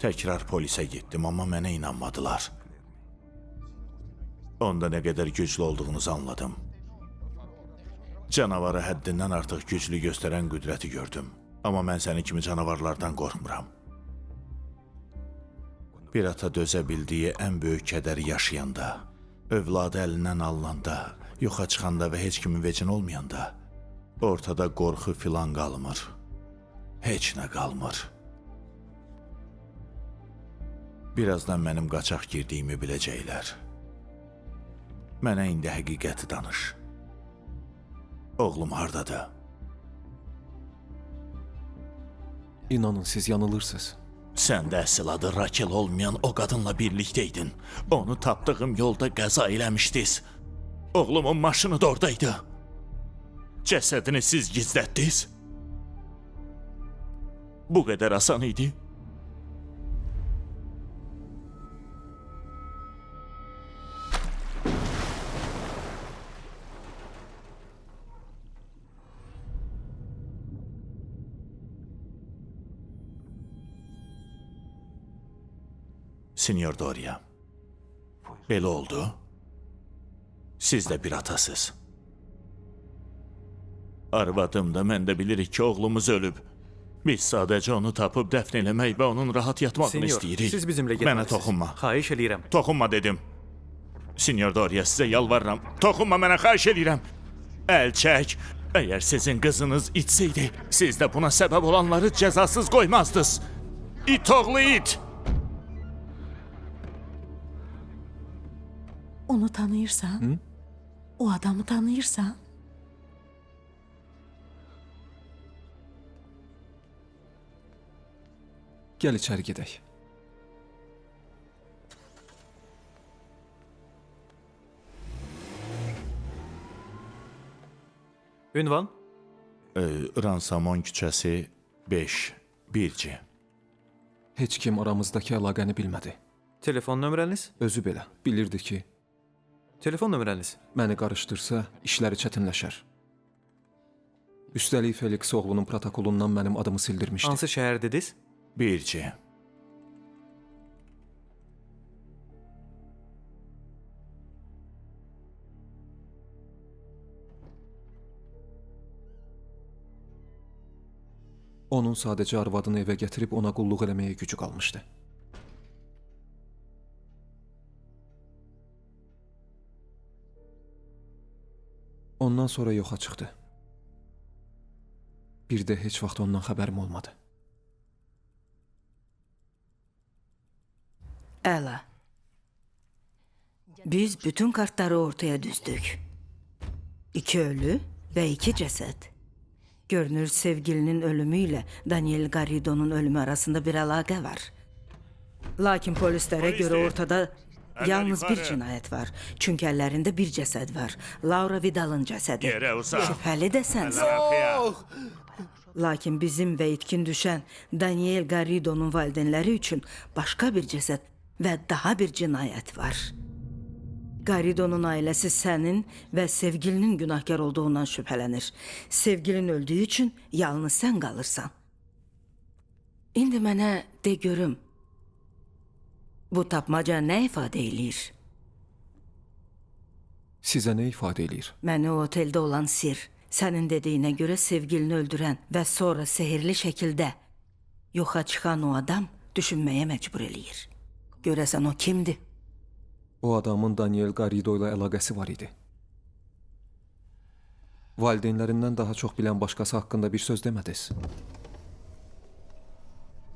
Təkrar polisə getdim, amma mənə inanmadılar. Onda nə qədər güclü olduğunuzu anladım. Canavara həddindən artıq güclü göstərən qüdrəti gördüm. Amma mən sənin kimi canavarlardan qorxmuram. Bir ata dözə bildiyi ən böyük kədəri yaşayanda, övladı əlindən alınanda, yoxa çıxanda və heç kimin vecin olmayanda, ortada qorxu filan qalmır. Heç nə qalmır. Birazdan mənim qaçaq girdiyimi biləcəklər. Mənə indi həqiqəti danış. Oğlum hardadır? İnanın, siz yanılırsınız. Sən də əsl adı Rakel olmayan o qadınla birlikdəydin. Onu tapdığım yolda qəza eləmişdiniz. Oğlumun maşını da oradaydı. Cəsədini siz gizlətdiniz. Bu qədər asan idi. Sinyor Doria, belə oldu. Siz də bir atasız. Arvadım da mən də bilirik ki, oğlumuz ölüb. Biz sadəcə onu tapıb dəfn eləmək və onun rahat yatmağını Senyor, istəyirik. siz bizimlə Mənə getməlisiniz. toxunma. Xahiş eləyirəm. Toxunma dedim. Sinyor Doria, sizə yalvarıram. Toxunma mənə, xahiş eləyirəm. Əl çək. Əgər sizin qızınız içsəydi, siz də buna səbəb olanları cəzasız qoymazdınız. İt oğlu it! Onu tanıyırsan? O adamı tanıyırsan? Gəl içəri gedək. Ünvan? Ransamon küçəsi 5, 1C. Heç kim aramızdakı əlaqəni bilmədi. Telefon nömrəniz? Özü belə bilirdi ki, Telefon nömrəniz? məni qarışdırsa işləri çətinləşər. Üstəlik Felix oğlunun protokolundan mənim adımı sildirmişdi. Hansı şəhər dediniz? 1C. Onun sadəcə arvadını evə gətirib ona qulluq eləməyə gücü qalmışdı. Ondan sonra yoxa çıxdı. Bir də heç vaxt ondan xəbərim olmadı. Əla. Biz bütün kartları ortaya düzdük. 2 ölü və 2 cəsəd. Görünür sevgilinin ölümü ilə Daniel Garrido'nun ölümü arasında bir əlaqə var. Lakin polislərə görə ortada yalnız bir cinayət var. Çünki əllərində bir cəsəd var. Laura Vidal'ın cəsədi. Yerə uzaq. Şübhəli də sənsən. Lakin bizim və itkin düşən Daniel Garrido'nun valideynləri üçün başqa bir cəsəd və daha bir cinayət var. Garrido'nun ailəsi sənin və sevgilinin günahkar olduğundan şübhələnir. Sevgilin öldüyü üçün yalnız sən qalırsan. İndi mənə de görüm, bu tapmaca nə ifadə eləyir? Sizə nə ifadə eləyir? Məni o oteldə olan sir, sənin dediyinə görə sevgilini öldürən və sonra sehirli şəkildə yoxa çıxan o adam düşünməyə məcbur eləyir. Görəsən o kimdir? O adamın Daniel Garrido ilə əlaqəsi var idi. Valideynlərindən daha çox bilən başqası haqqında bir söz demədiniz.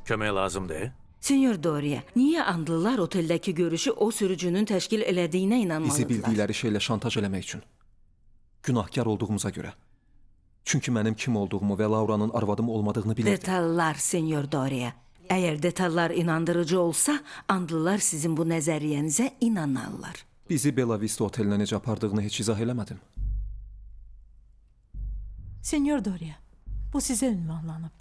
Kömək lazımdır. Senyor Doria, niyə andlılar oteldəki görüşü o sürücünün təşkil elədiyinə inanmalıdırlar? Bizi bildikləri şeylə şantaj eləmək üçün. Günahkar olduğumuza görə. Çünki mənim kim olduğumu və Lauranın arvadım olmadığını bilirdi. Detallar, Senyor Doria. Əgər detallar inandırıcı olsa, andlılar sizin bu nəzəriyyənizə inanarlar. Bizi Bella Vista otelinə necə apardığını heç izah eləmədim. Senyor Doria, bu sizə ünvanlanıb.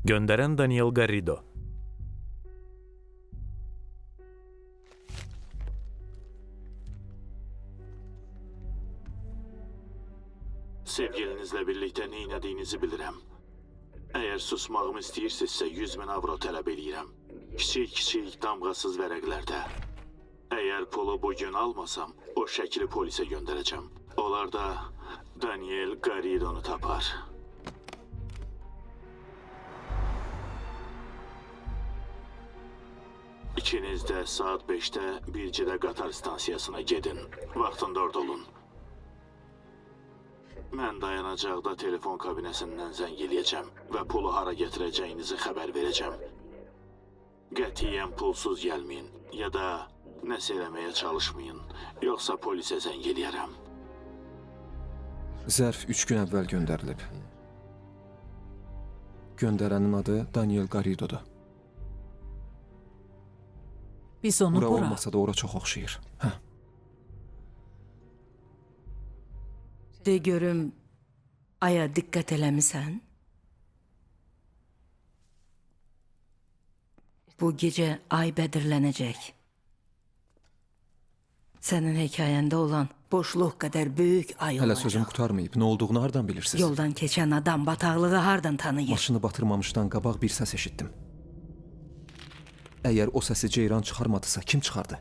Göndərən Daniel Garrido. Sevgilinizlə birlikdə nə etdiyinizi bilirəm. Əgər susmağımı istəyirsinizsə 100.000 avro tələb eləyirəm. Kiçik damğasız vərəqlərdə. Əgər pulu bugün almasam, o şəkili polisə göndərəcəm. Onlar da Daniel Garridonu tapar. İkiniz də saat 5-də Bircidə qatar stansiyasına gedin. Vaxtında orada olun. Mən dayanacaqda telefon kabinəsindən zəng eləyəcəm və pulu hara gətirəcəyinizi xəbər verəcəm. Qətiyyən pulsuz gəlməyin ya da nəsə eləməyə çalışmayın, yoxsa polisə zəng eləyərəm. Zərf 3 gün əvvəl göndərilib. Göndərənin adı Daniel Garrido'dur. Biz onu Bura bura... olmasa da ora çox oxşayır. Hə. De görüm, aya diqqət eləmisən? Bu gecə ay bədirlənəcək. Sənin hekayəndə olan boşluq qədər böyük ay Hələ olacaq. sözüm qurtarmayıb. Nə olduğunu hardan bilirsiniz? Yoldan keçən adam bataqlığı hardan tanıyır? Maşını batırmamışdan qabaq bir səs eşitdim. Əgər o səsi ceyran çıxarmadısa, kim çıxardı?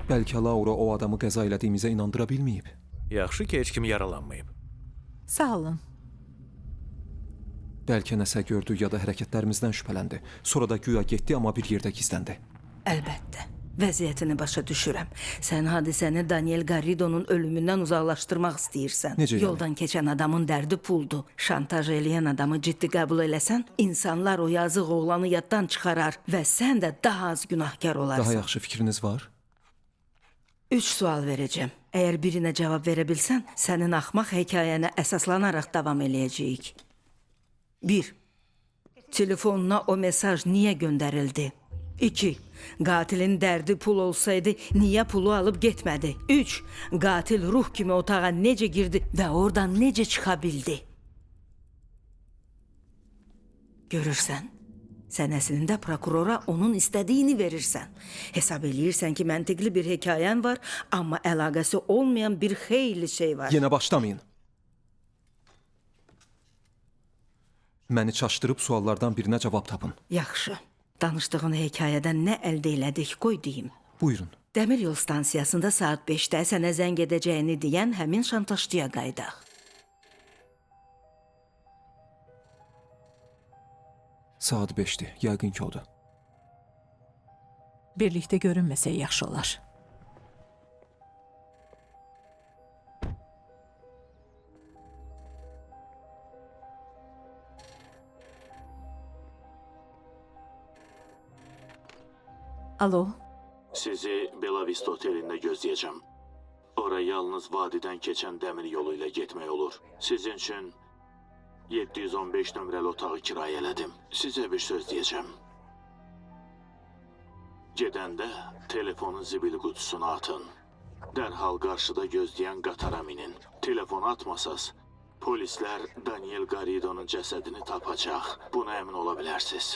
Bəlkə Laura o adamı qəza elədiyimizə inandıra bilməyib. Yaxşı ki, heç kim yaralanmayıb. Sağ olun. Bəlkə nəsə gördü ya da hərəkətlərimizdən şübhələndi. Sonra da güya getdi, amma bir yerdə gizləndi. Əlbəttə. Vəziyyətini başa düşürəm. Sən hadisəni Daniel Garridonun ölümündən uzaqlaşdırmaq istəyirsən. Necə yəni? Yoldan keçən adamın dərdi puldur. Şantaj eləyən adamı ciddi qəbul eləsən, insanlar o yazıq oğlanı yaddan çıxarar və sən də daha az günahkar olarsan. Daha yaxşı fikriniz var? 3 sual verəcəm. Əgər birinə cavab verə bilsən, sənin axmaq hekayənə əsaslanaraq davam eləyəcəyik. 1. Telefonuna o mesaj niyə göndərildi? 2. Qatilin dərdi pul olsaydı, niyə pulu alıb getmədi? 3. Qatil ruh kimi otağa necə girdi və oradan necə çıxa bildi? Görürsən, sən əslində prokurora onun istədiyini verirsən. Hesab eləyirsən ki, məntiqli bir hekayən var, amma əlaqəsi olmayan bir xeyli şey var. Yenə başlamayın. Məni çaşdırıb suallardan birinə cavab tapın. Yaxşı. Danışdığın hekayədən nə əldə elədik, qoy deyim. Buyurun. Dəmir yol stansiyasında saat 5-də sənə zəng edəcəyini deyən həmin şantajçıya qayıdaq. Saat 5-dir. Yəqin ki odur. Birlikdə görünməsək yaxşı olar. Alo, Sizi Bella Vista otelində gözləyəcəm. Ora yalnız vadidən keçən dəmir yolu ilə getmək olur. Sizin üçün 715 nömrəli otağı kirayə elədim. Sizə bir söz deyəcəm. Gedəndə telefonun zibil qutusuna atın. Dərhal qarşıda gözləyən qatara minin. Telefonu atmasaz, polislər Daniel Garridonun cəsədini tapacaq. Buna əmin ola bilərsiniz.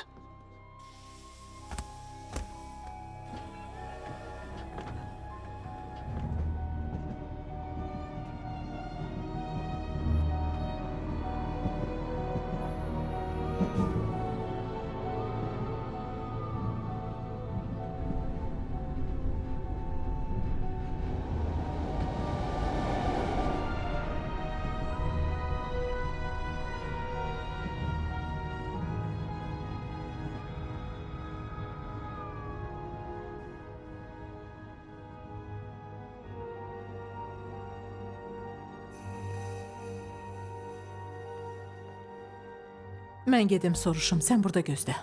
Mən gedim soruşum, sən burada gözlə.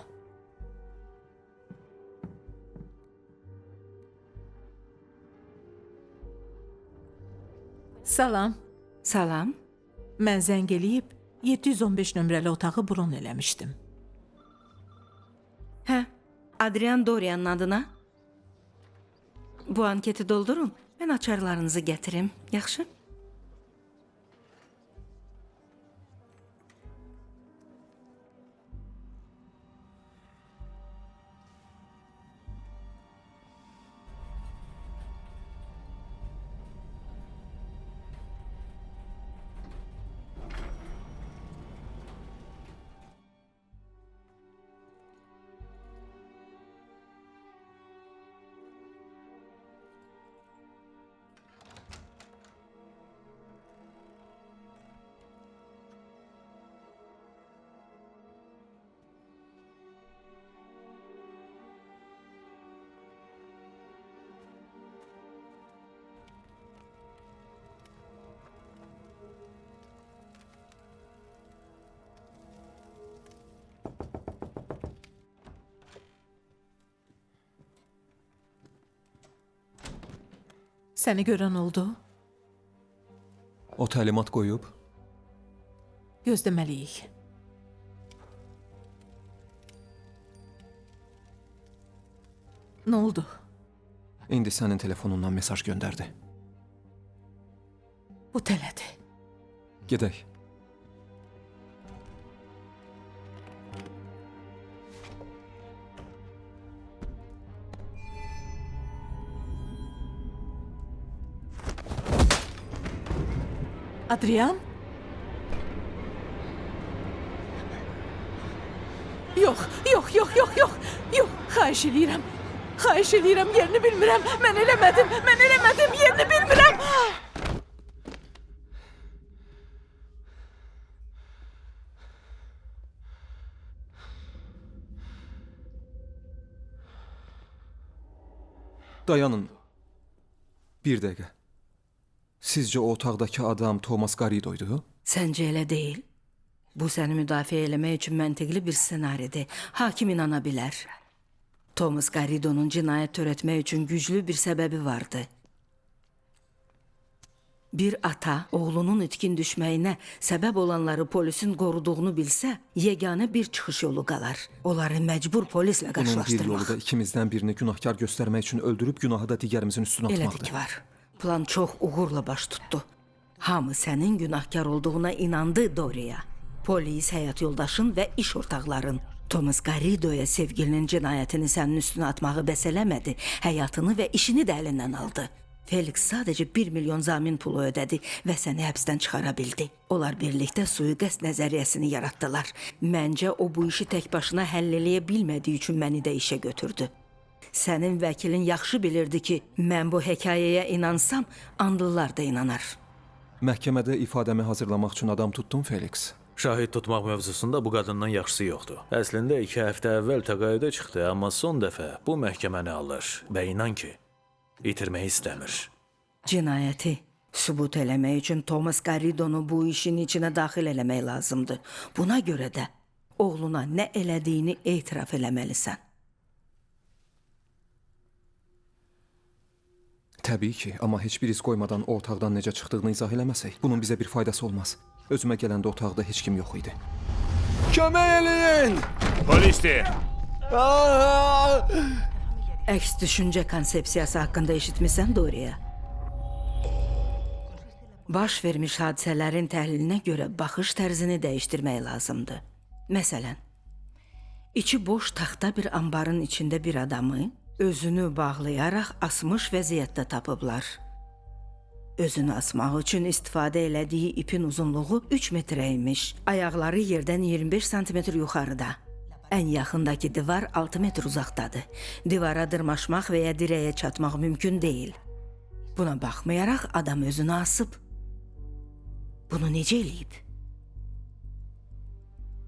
Salam. Salam. Mən zəng eləyib 715 nömrəli otağı bron eləmişdim. Hə, Adrian Dorian'ın adına. Bu anketi doldurun. Mən açarlarınızı gətirim. Yaxşı? Səni görən oldu? O təlimat qoyub, Gözləməliyik. Nə oldu? indi sənin telefonundan mesaj göndərdi. Bu tələdi. Gedək. Adrian? Yox, yox, yox, yox, yox. Yox, xahiş eləyirəm. Xahiş eləyirəm, yerini bilmirəm. Mən eləmədim, yerini bilmirəm. Dayanın. Bir dəqiqə. Sizcə o otaqdakı adam Thomas Garrido'ydu? Səncə elə deyil? Bu səni müdafiə eləmək üçün məntiqli bir ssenaridir. Hakim inana bilər. Thomas Garrido'nun cinayət törətmək üçün güclü bir səbəbi vardı. Bir ata oğlunun itkin düşməyinə səbəb olanları polisin qoruduğunu bilsə, yeganə bir çıxış yolu qalar. Onları məcbur polislə Bunun bir yolu qarşılaşdırmaq. da ikimizdən birini günahkar göstərmək üçün öldürüb günahı da digərimizin üstünə Elədir atmaqdır. ki var. Plan çox uğurla baş tutdu. Hamı sənin günahkar olduğuna inandı Doria. Polis, həyat yoldaşın və iş ortaqların. Thomas Garrido'ya sevgilinin cinayətini sənin üstünə atmağı bəs eləmədi. Həyatını və işini də əlindən aldı. Felix sadəcə 1 milyon zamin pulu ödədi və səni həbsdən çıxara bildi. Onlar birlikdə suiqəst nəzəriyyəsini yaratdılar. Məncə o bu işi tək başına həll eləyə bilmədiyi üçün məni də işə götürdü. Sənin vəkilin yaxşı bilirdi ki, mən bu hekayəyə inansam, andlılar da inanar. Məhkəmədə ifadəmi hazırlamaq üçün adam tutdum, Felix. Şahid tutmaq mövzusunda bu qadından yaxşısı yoxdur. Əslində 2 həftə əvvəl təqaüdə çıxdı, amma son dəfə bu məhkəməni alır və inan ki, itirmək istəmir. Cinayəti sübut eləmək üçün Thomas Garrido'nu bu işin içinə daxil eləmək lazımdır. Buna görə də oğluna nə elədiyini etiraf eləməlisən. Təbii ki, amma heç bir iz qoymadan o otaqdan necə çıxdığını izah eləməsək, bunun bizə bir faydası olmaz. Özümə gələndə otaqda heç kim yox idi. Kömək eləyin! Polisdir. Əks düşüncə konsepsiyası haqqında eşitmisən Doria? Baş vermiş hadisələrin təhlilinə görə baxış tərzini dəyişdirmək lazımdır. Məsələn, içi boş taxta bir ambarın içində bir adamı özünü bağlayaraq asmış vəziyyətdə tapıblar. Özünü asmaq üçün istifadə elədiyi ipin uzunluğu 3 metrə imiş. Ayaqları yerdən 25 santimetr yuxarıda. Ən yaxındakı divar 6 metr uzaqdadır. Divara dırmaşmaq və ya dirəyə çatmaq mümkün deyil. Buna baxmayaraq adam özünü asıb. Bunu necə eləyib?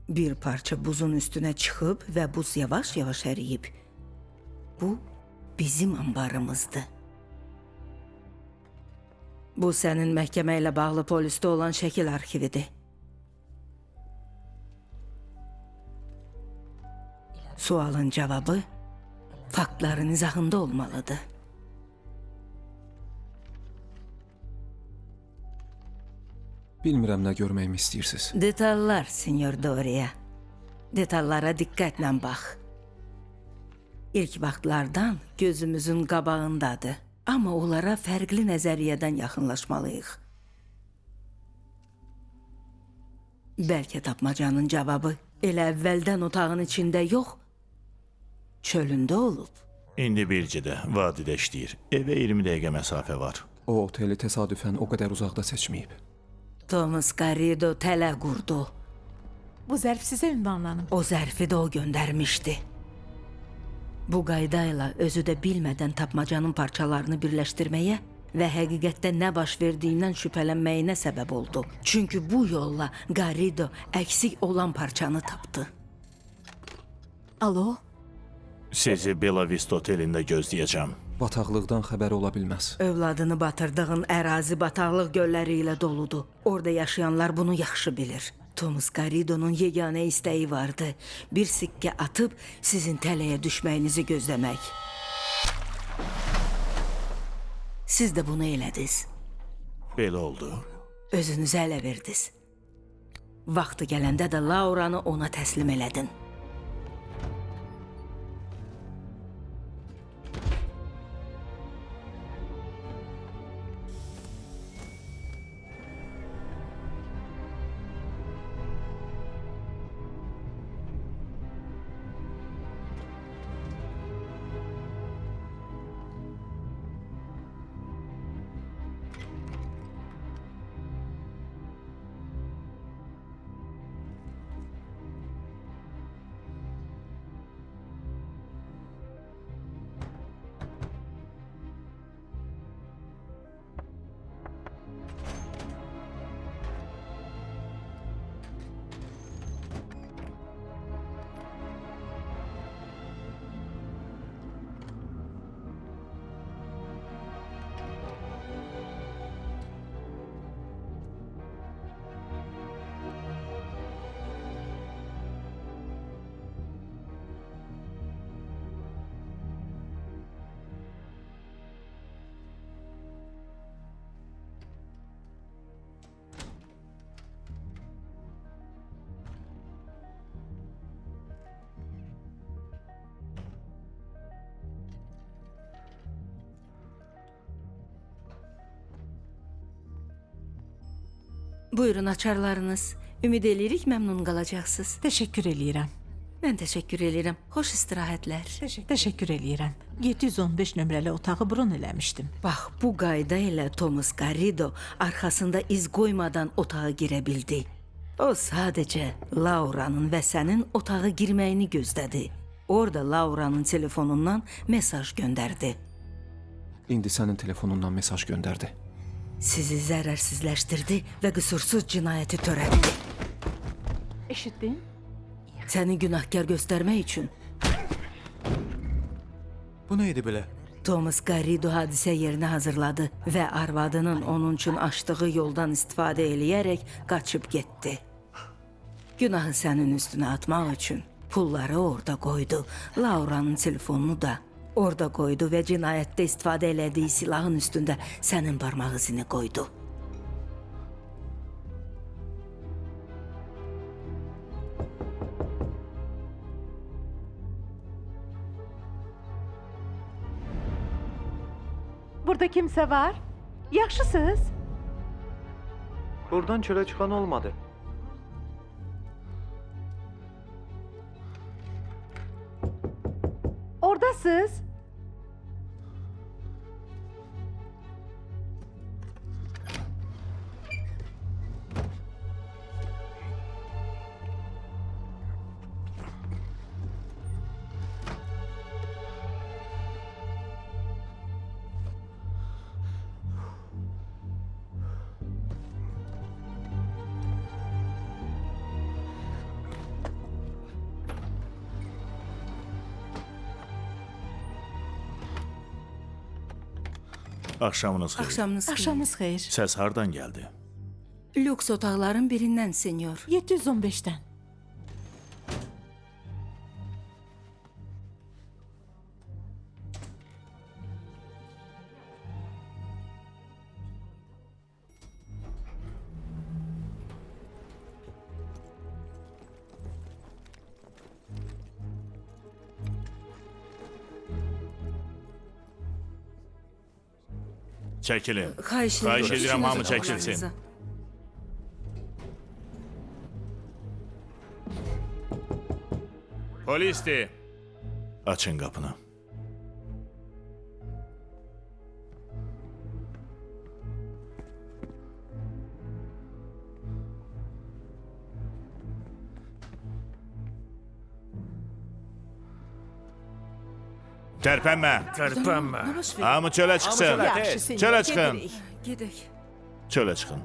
Bir parça buzun üstünə çıxıb və buz yavaş-yavaş əriyib. Bu bizim ambarımızdır. Bu sənin məhkəmə ilə bağlı polisdə olan şəkil arxividir. Sualın cavabı faktların izahında olmalıdır. Bilmirəm nə görməyimi istəyirsiniz. Detallar, Sinyor Doria. Detallara diqqətlə bax. İlk vaxtlardan gözümüzün qabağındadır. Amma onlara fərqli nəzəriyyədən yaxınlaşmalıyıq. Bəlkə tapmacanın cavabı elə əvvəldən otağın içində yox, çölündə olub. İndi Bircidə, vadidə işləyir. Evə 20 dəqiqə məsafə var. O oteli təsadüfən o qədər uzaqda seçməyib. Thomas Garrido tələ qurdu. Bu zərf sizə ünvanlanıb. O zərfi də o göndərmişdi. Bu qaydayla özü də bilmədən tapmacanın parçalarını birləşdirməyə və həqiqətdə nə baş verdiyindən şübhələnməyinə səbəb oldu. Çünki bu yolla Garrido əksik olan parçanı tapdı. Alo? Sizi Bela Vista otelində gözləyəcəm. Bataqlıqdan xəbər ola bilməz. Övladını batırdığın ərazi bataqlıq gölləri ilə doludur. Orada yaşayanlar bunu yaxşı bilir. Thomas Garrido'nun yeganə istəyi vardı. Bir sikkə atıb sizin tələyə düşməyinizi gözləmək. Siz də bunu elədiniz. Belə oldu. Özünüzü ələ verdiniz. Vaxtı gələndə də Lauranı ona təslim elədin. Buyurun açarlarınız. Ümid edirik məmnun qalacaqsınız. Təşəkkür eləyirəm. Mən təşəkkür edirəm. Xoş istirahətlər. Təşəkkür eləyirəm. 715 nömrəli otağı bron eləmişdim. Bax, bu qayda ilə Thomas Garrido arxasında iz qoymadan otağa girə bildi. O sadəcə Lauranın və sənin otağa girməyini gözlədi. Orada Lauranın telefonundan mesaj göndərdi. İndi sənin telefonundan mesaj göndərdi. Sizi zərərsizləşdirdi və qüsursuz cinayəti törətdi. Eşitdin? Səni günahkar göstərmək üçün Bu nə idi belə? Thomas Garrido hadisə yerinə hazırladı və arvadının onun üçün açdığı yoldan istifadə eləyərək qaçıb getdi. Günahı sənin üstünə atmaq üçün pulları orada qoydu, Lauranın telefonunu da orada qoydu və cinayətdə istifadə elədiyi silahın üstündə sənin barmaq izini qoydu. Burada kimsə var? Yaxşısınız? Buradan çölə çıxan olmadı. Oradasınız? Axşamınız xeyir. Axşamınız xeyir. Axşamınız xeyir. Səs hardan gəldi? Lüks otaqların birindən, senyor. 715-dən. Çəkilin. Xahiş Xahiş edirəm, hamı İşiniz çəkilsin. oğlanınıza. Polisdir. Açın qapını. Tərpənmə. Tərpənmə. Hamı çölə çıxsın. Yaxşı, senyor. Çölə çıxın. Gedirik. Gedək. Çölə çıxın.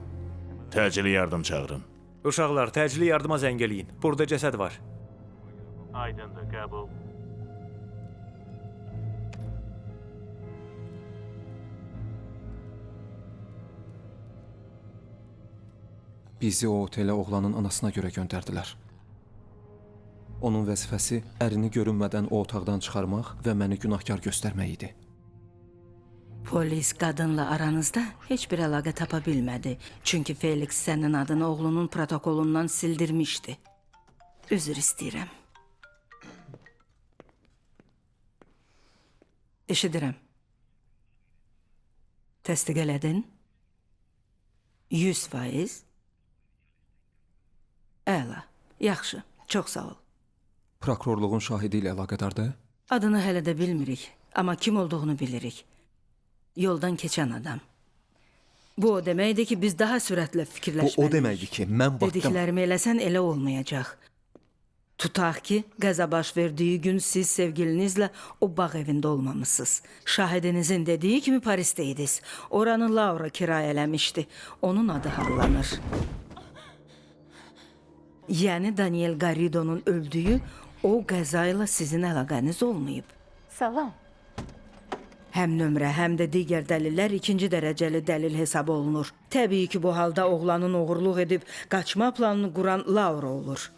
Təcili yardım çağırın. Uşaqlar, təcili yardıma zəng eləyin. Burada cəsəd var. Aydındır, qəbul. Bizi o otelə oğlanın anasına görə göndərdilər. Onun vəzifəsi ərini görünmədən o otaqdan çıxarmaq və məni günahkar göstərmək idi. Polis qadınla aranızda heç bir əlaqə tapa bilmədi. Çünki Felix sənin adını oğlunun protokolundan sildirmişdi. Üzr istəyirəm. Eşidirəm. Təsdiq elədin? 100%. Əla, yaxşı, çox sağ ol. Prokurorluğun şahidi ilə əlaqədardır. Adını hələ də bilmirik, amma kim olduğunu bilirik. Yoldan keçən adam. Bu o deməkdir ki, biz daha sürətlə Bu fikirləşməliyik. o deməkdir ki, mən baxdım. Dediklərimi eləsən elə olmayacaq. Tutaq ki, qəza baş verdiyi gün siz sevgilinizlə o bağ evində olmamısınız. Şahidinizin dediyi kimi Paris'teydiniz. Oranı Laura kirayələmişdi. Onun adı hallanır. Yəni Daniel Garrido'nun öldüyü o qəzayla sizin əlaqəniz olmayıb. Salam. Həm nömrə, həm də digər dəlillər ikinci dərəcəli dəlil hesab olunur. Təbii ki, bu halda oğlanın oğurluq edib qaçma planını quran Laura olur.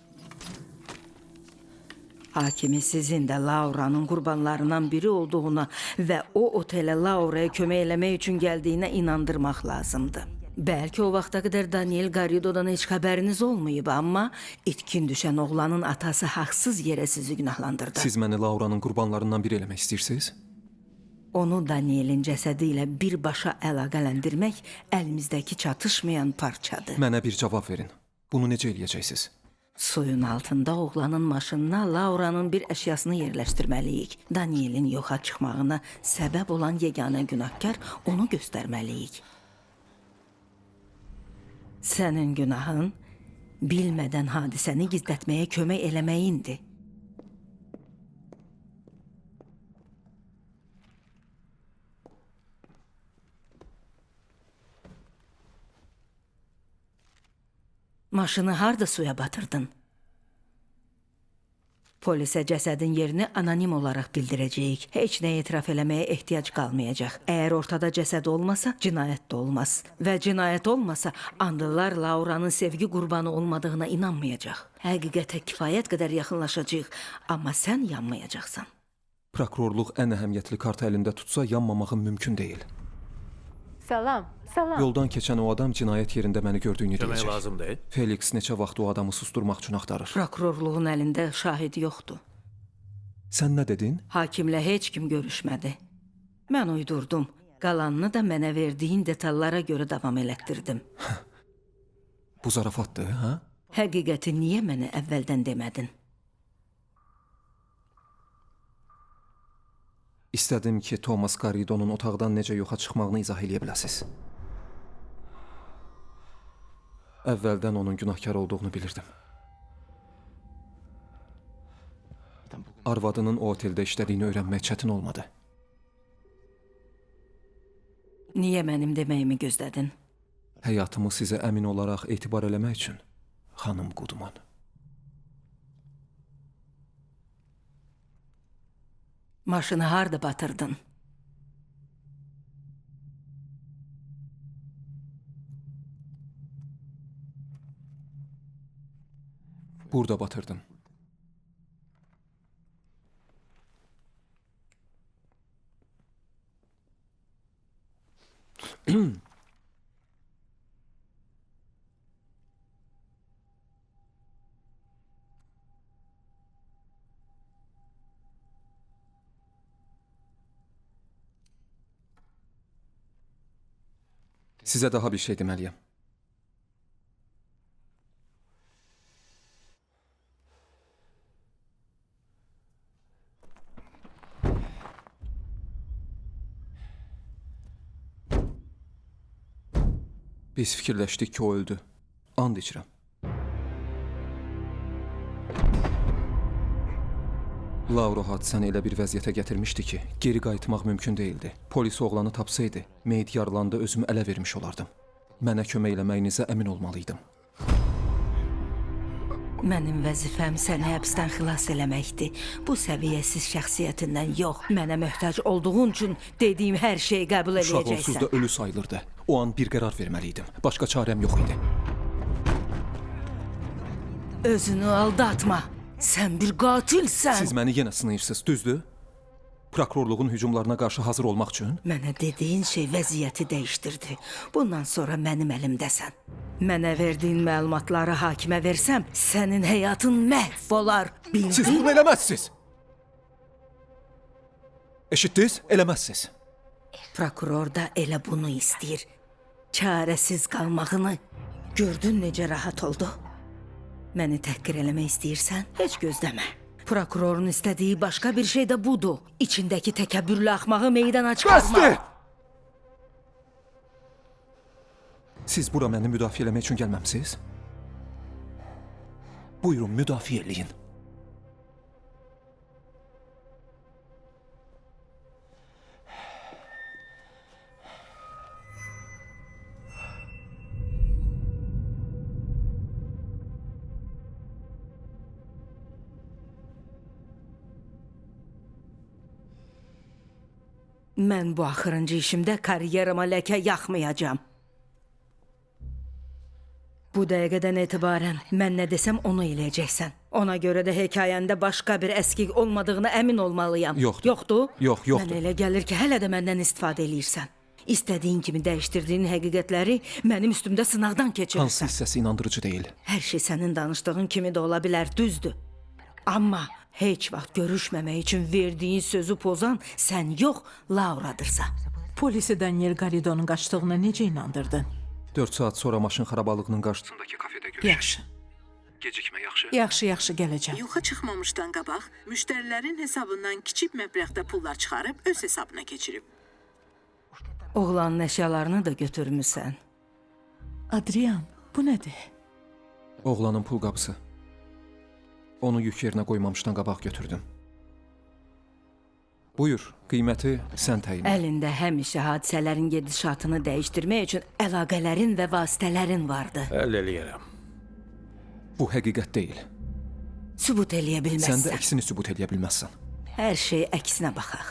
Hakimi sizin də Laura'nın qurbanlarından biri olduğuna və o otelə Laura'ya kömək eləmək üçün gəldiyinə inandırmaq lazımdır. Bəlkə o vaxta qədər Daniel Garrido'dan heç xəbəriniz olmayıb, amma itkin düşən oğlanın atası haqsız yerə sizi günahlandırdı. Siz məni Laura'nın qurbanlarından biri eləmək istəyirsiniz? Onu Daniel'in cəsədi ilə birbaşa əlaqələndirmək əlimizdəki çatışmayan parçadır. Mənə bir cavab verin. Bunu necə eləyəcəksiniz? Suyun altında oğlanın maşınına Laura'nın bir əşyasını yerləşdirməliyik. Daniel'in yoxa çıxmağına səbəb olan yeganə günahkar onu göstərməliyik. Sənin günahın bilmədən hadisəni gizlətməyə kömək eləməyindir. Maşını harda suya batırdın? Polisə cəsədin yerini anonim olaraq bildirəcəyik. Heç nə etiraf eləməyə ehtiyac qalmayacaq. Əgər ortada cəsəd olmasa, cinayət də olmaz. Və cinayət olmasa, andlılar Laura'nın sevgi qurbanı olmadığına inanmayacaq. Həqiqətə kifayət qədər yaxınlaşacaq, amma sən yanmayacaqsan. Prokurorluq ən əhəmiyyətli kartı əlində tutsa yanmamağım mümkün deyil. Salam, salam. Yoldan keçən o adam cinayət yerində məni gördüyünü Kömək deyəcək. lazımdır. Felix neçə vaxt o adamı susturmaq üçün axtarır. Prokurorluğun əlində şahid yoxdur. Sən nə dedin? Hakimlə heç kim görüşmədi. Mən uydurdum. Qalanını da mənə verdiyin detallara görə davam elətdirdim. Bu zarafatdır, hə? Həqiqəti niyə mənə əvvəldən demədin? İstədim ki, Thomas Garrido'nun otaqdan necə yoxa çıxmağını izah eləyə biləsiniz. Əvvəldən onun günahkar olduğunu bilirdim. Arvadının o oteldə işlədiyini öyrənmək çətin olmadı. Niyə mənim deməyimi gözlədin? Həyatımı sizə əmin olaraq etibar eləmək üçün, xanım Goodman. Maşını harda batırdın? Burada batırdım. Sizə daha bir şey deməliyəm. Biz fikirləşdik ki, o öldü. And içirəm. Laura hadisəni elə bir vəziyyətə gətirmişdi ki, geri qayıtmaq mümkün deyildi. Polis oğlanı tapsaydı, meyit yaralanda özümü ələ vermiş olardım. Mənə kömək eləməyinizə əmin olmalıydım. Mənim vəzifəm səni həbsdən xilas eləməkdir. Bu səviyyəsiz şəxsiyyətindən yox. Mənə möhtac olduğun üçün dediyim hər şeyi qəbul Uşaq onsuz edəcəksən. da ölü sayılırdı. O an bir qərar verməliydim. Başqa çarəm yox idi. Özünü aldatma. Sən bir qatilsən. Siz məni yenə sınayırsınız, düzdür? Prokurorluğun hücumlarına qarşı hazır olmaq üçün? Mənə dediyin şey vəziyyəti dəyişdirdi. Bundan sonra mənim əlimdəsən. Mənə verdiyin məlumatları hakimə versəm, sənin həyatın məhv olar. Bildin? Siz bunu eləməzsiniz. Eşitdiniz? Eləməzsiniz. Prokuror da elə bunu istəyir. Çarəsiz qalmağını gördün necə rahat oldu? Məni təhqir eləmək istəyirsən, heç gözləmə. Prokurorun istədiyi başqa bir şey də budur. İçindəki təkəbbürlü axmağı meydana çıxarma. Bəsdir! Siz bura məni müdafiə eləmək üçün gəlməmsiniz? Buyurun, müdafiə eləyin. Mən bu axırıncı işimdə karyerama ləkə yaxmayacağam. Bu dəqiqədən etibarən mən nə desəm onu eləyəcəksən. Ona görə də hekayəndə başqa bir əskik olmadığına əmin olmalıyam. Yoxdur. Yoxdur? Yox, yoxdur. Mən elə gəlir ki, hələ də məndən istifadə eləyirsən. İstədiyin kimi dəyişdirdiyin həqiqətləri mənim üstümdə sınaqdan Hansı keçirirsən. hissəsi inandırıcı deyil? Hər şey sənin danışdığın kimi də ola bilər, düzdür. Amma heç vaxt görüşməmək üçün verdiyin sözü pozan sən yox, Lauradırsa. Polisi Daniel Garidonun qaçdığına necə inandırdın? 4 saat sonra maşın xarabalığının qarşısında Sondakı kafedə görüşək. Yaxşı. Gecikmə yaxşı. Yaxşı gələcəm. Yoxa çıxmamışdan qabaq müştərilərin hesabından kiçik məbləğdə pullar çıxarıb öz hesabına keçirib. Oğlanın əşyalarını da götürmüsən. Adrian, bu nədir? oğlanın pul qabısı. Onu yük yerinə qoymamışdan qabaq götürdüm. Buyur, qiyməti sən təyin et. Əlində həmişə hadisələrin gedişatını dəyişdirmək üçün əlaqələrin və vasitələrin vardı. Həll eləyərəm. Bu həqiqət deyil. Sübut eləyə Sən də bilməzsən. əksini sübut eləyə bilməzsən. Hər şey əksinə baxaq.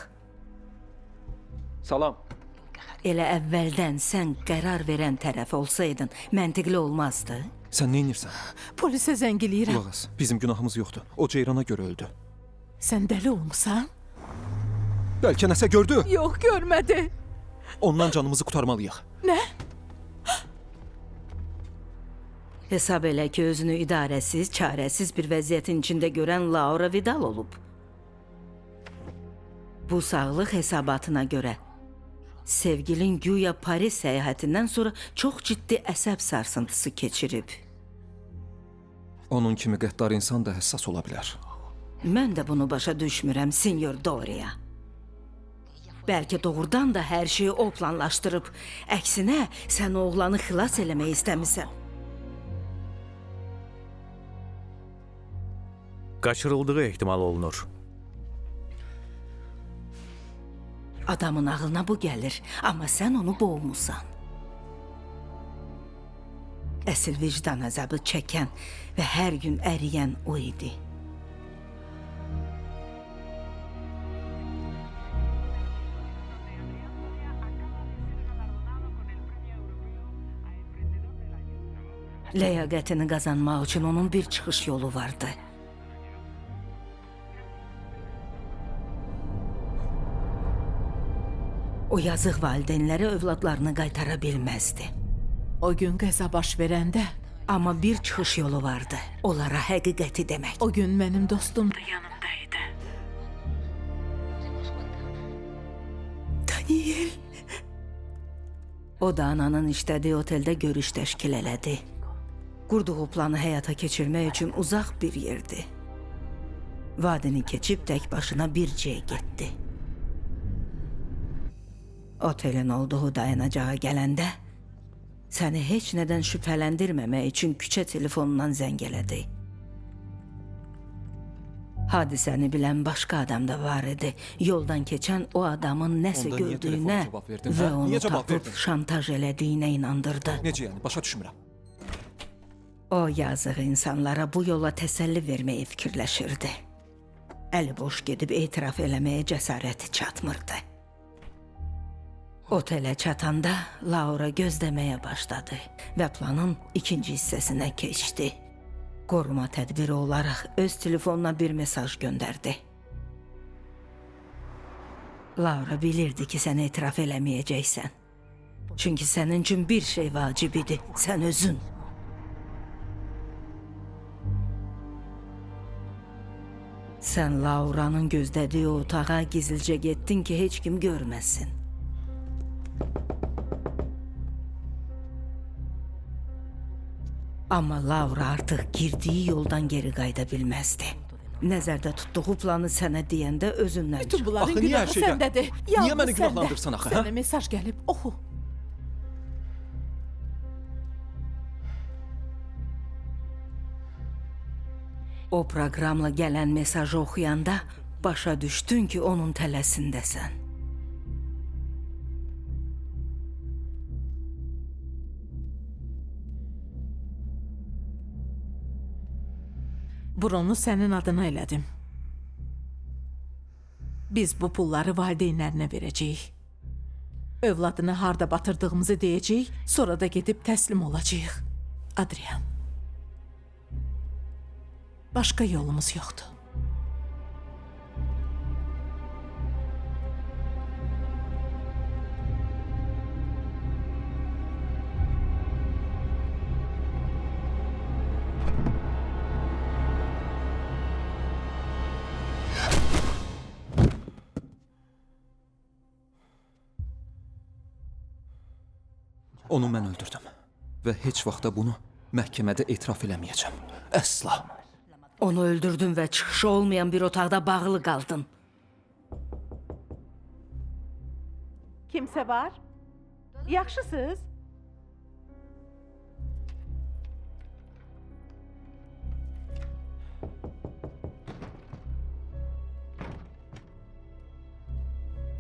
Salam. Elə əvvəldən sən qərar verən tərəf olsaydın, məntiqli olmazdı. Sən nə edirsən? Polisə zəng eləyirəm. Qulaq as, bizim günahımız yoxdur. O Ceyrana görə öldü. Sən dəli olmusan? Bəlkə nəsə gördü. Yox, görmədi. Ondan canımızı qurtarmalıyıq. Nə? Hesab elə ki, özünü idarəsiz, çarəsiz bir vəziyyətin içində görən Laura Vidal olub. Bu sağlıq hesabatına görə sevgilin güya Paris səyahətindən sonra çox ciddi əsəb sarsıntısı keçirib. Onun kimi qəddar insan da həssas ola bilər. Mən də bunu başa düşmürəm, Sinyor Doria. Bəlkə doğrudan da hər şeyi o planlaşdırıb. Əksinə, sən oğlanı xilas eləmək istəmisən. Qaçırıldığı ehtimal olunur. Adamın ağlına bu gəlir, amma sən onu boğmusan. Əsl vicdan əzabı çəkən və hər gün əriyən o idi. Ləyaqətini qazanmaq üçün onun bir çıxış yolu vardı. O yazıq valideynlərə övladlarını qaytara bilməzdi. O gün qəza baş verəndə, Amma bir çıxış yolu vardı. Onlara həqiqəti demək. o gün mənim dostum da yanımdaydı. Daniel, O da ananın işlədiyi oteldə görüş təşkil elədi. Qurduğu planı həyata keçirmək üçün uzaq bir yerdi. Vadini keçib tək başına bir cəyə getdi. Otelin olduğu dayanacağa gələndə səni heç nədən şübhələndirməmək üçün küçə telefonundan zəng elədi. Hadisəni bilən başqa adam da var idi. Yoldan keçən o adamın nəsə Onda niyə gördüyünə telefona cavab verdin, və hə? onu Niyə cavab tapıb verdin? şantaj elədiyinə inandırdı. Necə yəni? Başa düşmürəm. O yazıq insanlara bu yola təsəlli verməyi fikirləşirdi. Əli boş gedib etiraf eləməyə cəsarəti çatmırdı. Otelə çatanda Laura gözləməyə başladı və planın ikinci hissəsinə keçdi. Qoruma tədbiri olaraq öz telefonuna bir mesaj göndərdi. Laura bilirdi ki, sən etiraf eləməyəcəksən. Çünki sənin üçün bir şey vacib idi, sən özün. Sən Laura'nın gözlədiyi otağa gizlicə getdin ki, heç kim görməsin. Amma Laura artıq girdiyi yoldan geri qayıda bilməzdi. Nəzərdə tutduğu planı sənə deyəndə özündən Bütün çıxdı. bunların Axı niyə hər günahı şeydə- səndədir. Niyə Yalnız məni səndə. günahlandırsan axı, hə? Sənə mesaj gəlib, oxu. O proqramla gələn mesajı oxuyanda başa düşdün ki, onun tələsindəsən. Bronu sənin adına elədim. Biz bu pulları valideynlərinə verəcəyik. Övladını harda batırdığımızı deyəcəyik, sonra da gedib təslim olacağıq. Adrian. Başqa yolumuz yoxdur. Onu mən öldürdüm və heç vaxta bunu məhkəmədə etiraf eləməyəcəm. Əsla. Onu öldürdün və çıxışı olmayan bir otaqda bağlı qaldın. Kimsə var? Yaxşısınız?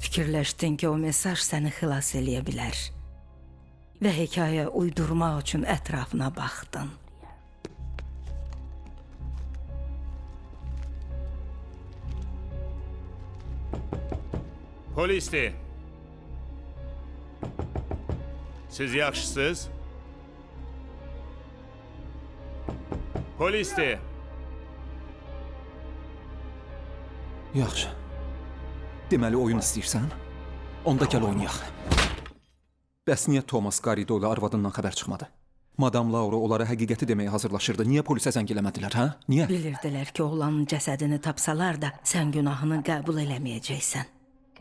Fikirləşdin ki, o mesaj səni xilas eləyə bilər. Və hekayə uydurmaq üçün ətrafına baxdın. Polisdir. Siz yaxşısınız? Polisdir. Yaxşı. Deməli oyun istəyirsən? Onda gəl oynayaq. Bəs niyə Thomas Garrido ilə arvadından xəbər çıxmadı? Madam Laura onlara həqiqəti deməyə hazırlaşırdı. Niyə polisə zəng eləmədilər, hə? Niyə? Bilirdilər ki, oğlanın cəsədini tapsalar da sən günahını qəbul eləməyəcəksən.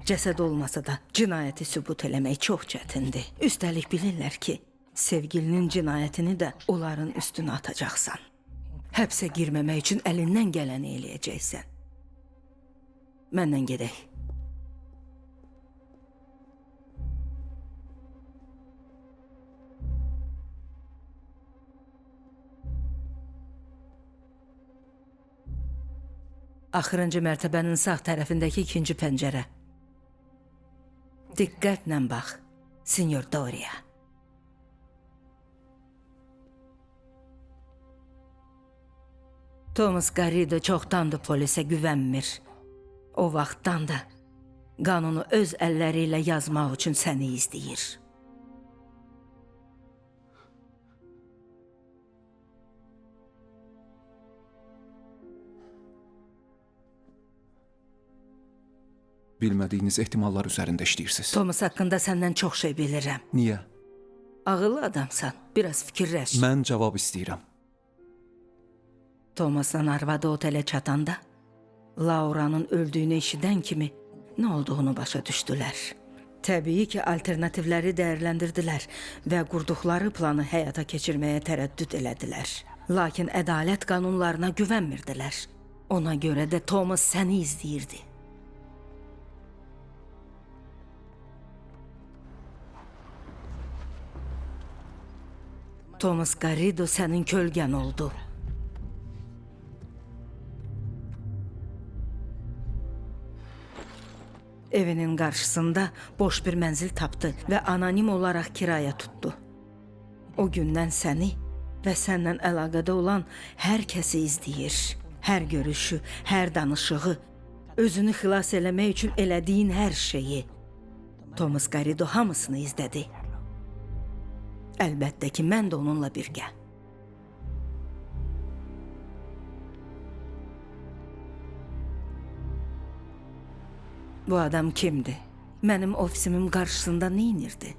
Cəsəd olmasa da cinayəti sübut eləmək çox çətindir. Üstəlik bilirlər ki, sevgilinin cinayətini də onların üstünə atacaqsan. Həbsə girməmək üçün əlindən gələni eləyəcəksən. Məndən gedək. Axırıncı mərtəbənin sağ tərəfindəki ikinci pəncərə. Diqqətlə bax, Sinyor Doria. Thomas Garrido çoxdandır polisə güvənmir. O vaxtdan da qanunu öz əlləri ilə yazmaq üçün səni izləyir. Bilmədiyiniz ehtimallar üzərində işləyirsiniz. Thomas haqqında səndən çox şey bilirəm. Niyə? Ağıllı adamsan, biraz fikirləş. Mən cavab istəyirəm. Thomas'la arvadı otelə çatanda Laura'nın öldüyünü eşidən kimi nə olduğunu başa düşdülər. Təbii ki, alternativləri dəyərləndirdilər və qurduqları planı həyata keçirməyə tərəddüd elədilər. Lakin ədalət qanunlarına güvənmirdilər. Ona görə də Thomas səni izləyirdi. Thomas Garrido sənin kölgən oldu. Evinin qarşısında boş bir mənzil tapdı və anonim olaraq kirayə tutdu. O gündən səni və səndən əlaqədə olan hər kəsi izləyir. Hər görüşü, hər danışığı, özünü xilas eləmək üçün elədiyin hər şeyi. Thomas Garrido hamısını izlədi. Əlbəttə ki, mən də onunla birgə. Bu adam kimdir? Mənim ofisimin qarşısında neynirdi?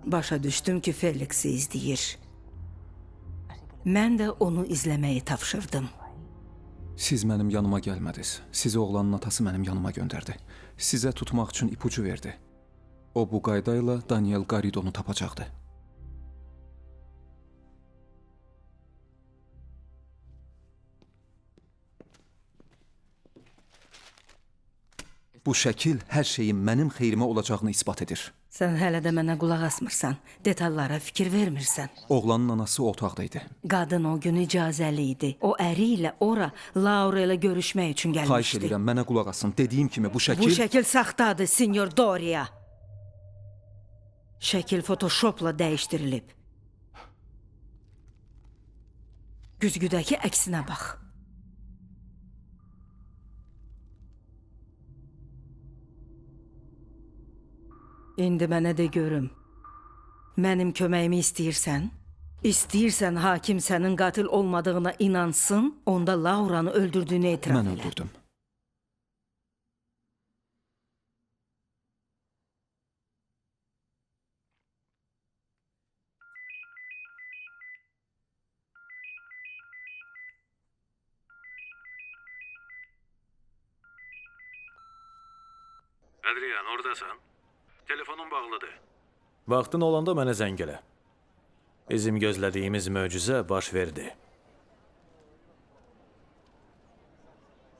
Başa düşdüm ki, Felix'i izləyir. Mən də onu izləməyi tapşırdım. Siz mənim yanıma gəlmədiniz. Sizi oğlanın atası mənim yanıma göndərdi. Sizə tutmaq üçün ipucu verdi. O bu qaydayla Daniel Garridonu tapacaqdı. Bu şəkil hər şeyin mənim xeyrimə olacağını isbat edir. Sən hələ də mənə qulaq asmırsan, detallara fikir vermirsən. Oğlanın anası otaqdaydı. Qadın o gün icazəli idi. O əri ilə ora Laura ilə görüşmək üçün gəlmişdi. Xahiş edirəm, mənə qulaq asın. Dediyim kimi bu şəkil... Bu şəkil saxtadır, Sinyor Doria. Şəkil Photoshopla dəyişdirilib. Güzgüdəki əksinə bax. İndi mənə də görüm. Mənim köməyimi istəyirsən? İstəyirsən hakim sənin qatil olmadığına inansın, onda Lauranı öldürdüyünü etiraf Mən elə. öldürdüm. Adrian, oradasan? Telefonun bağlıdır. Vaxtın olanda mənə zəng elə. Bizim gözlədiyimiz möcüzə baş verdi.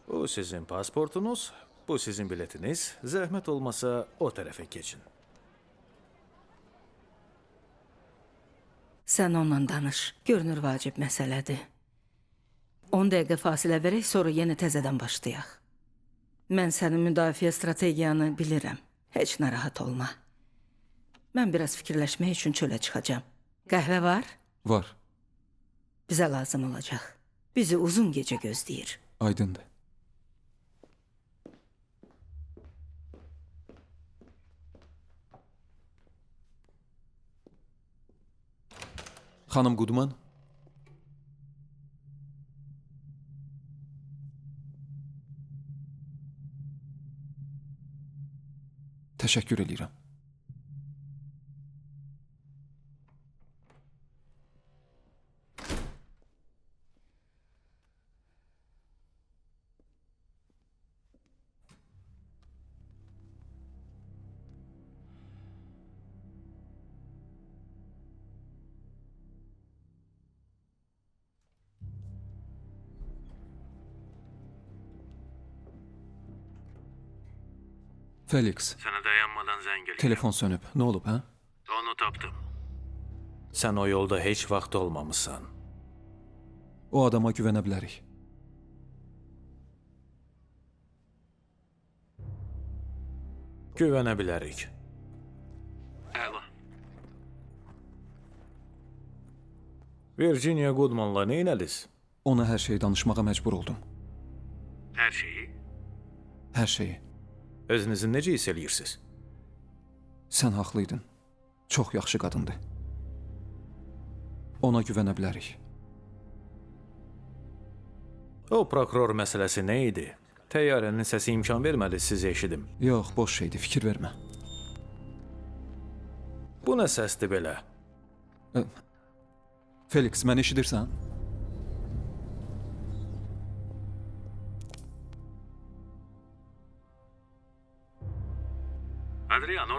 Bu sizin pasportunuz, bu sizin biletiniz. Zəhmət olmasa o tərəfə keçin. Sən onunla danış. Görünür vacib məsələdir. 10 dəqiqə fasilə verək, sonra yenə təzədən başlayaq. Mən sənin müdafiə strategiyanı bilirəm. Heç narahat olma. Mən biraz fikirləşmək üçün çölə çıxacağam. Qəhvə var? Var. Bizə lazım olacaq. Bizi uzun gecə gözləyir. Aydındır. Xanım Goodman. Təşəkkür edirəm. Felix, Sənə dayanmadan zəng eləyirəm. telefon sönüb. Nə olub, hə? Onu tapdım. Sən o yolda heç vaxt olmamısan. O adama güvənə bilərik. Güvənə bilərik. Əla. Virginia Goodman'la neynədiz? Ona hər şeyi danışmağa məcbur oldum. Hər şeyi? Hər şeyi. Özünüzü necə hiss eləyirsiniz? Sən haqlıydın. Çox yaxşı qadındır. Ona güvənə bilərik. O prokuror məsələsi nə idi? Təyyarənin səsi imkan vermədi sizə eşidim. Yox, boş şeydir, fikir vermə. Bu nə səsdir belə? Felix, məni eşidirsən?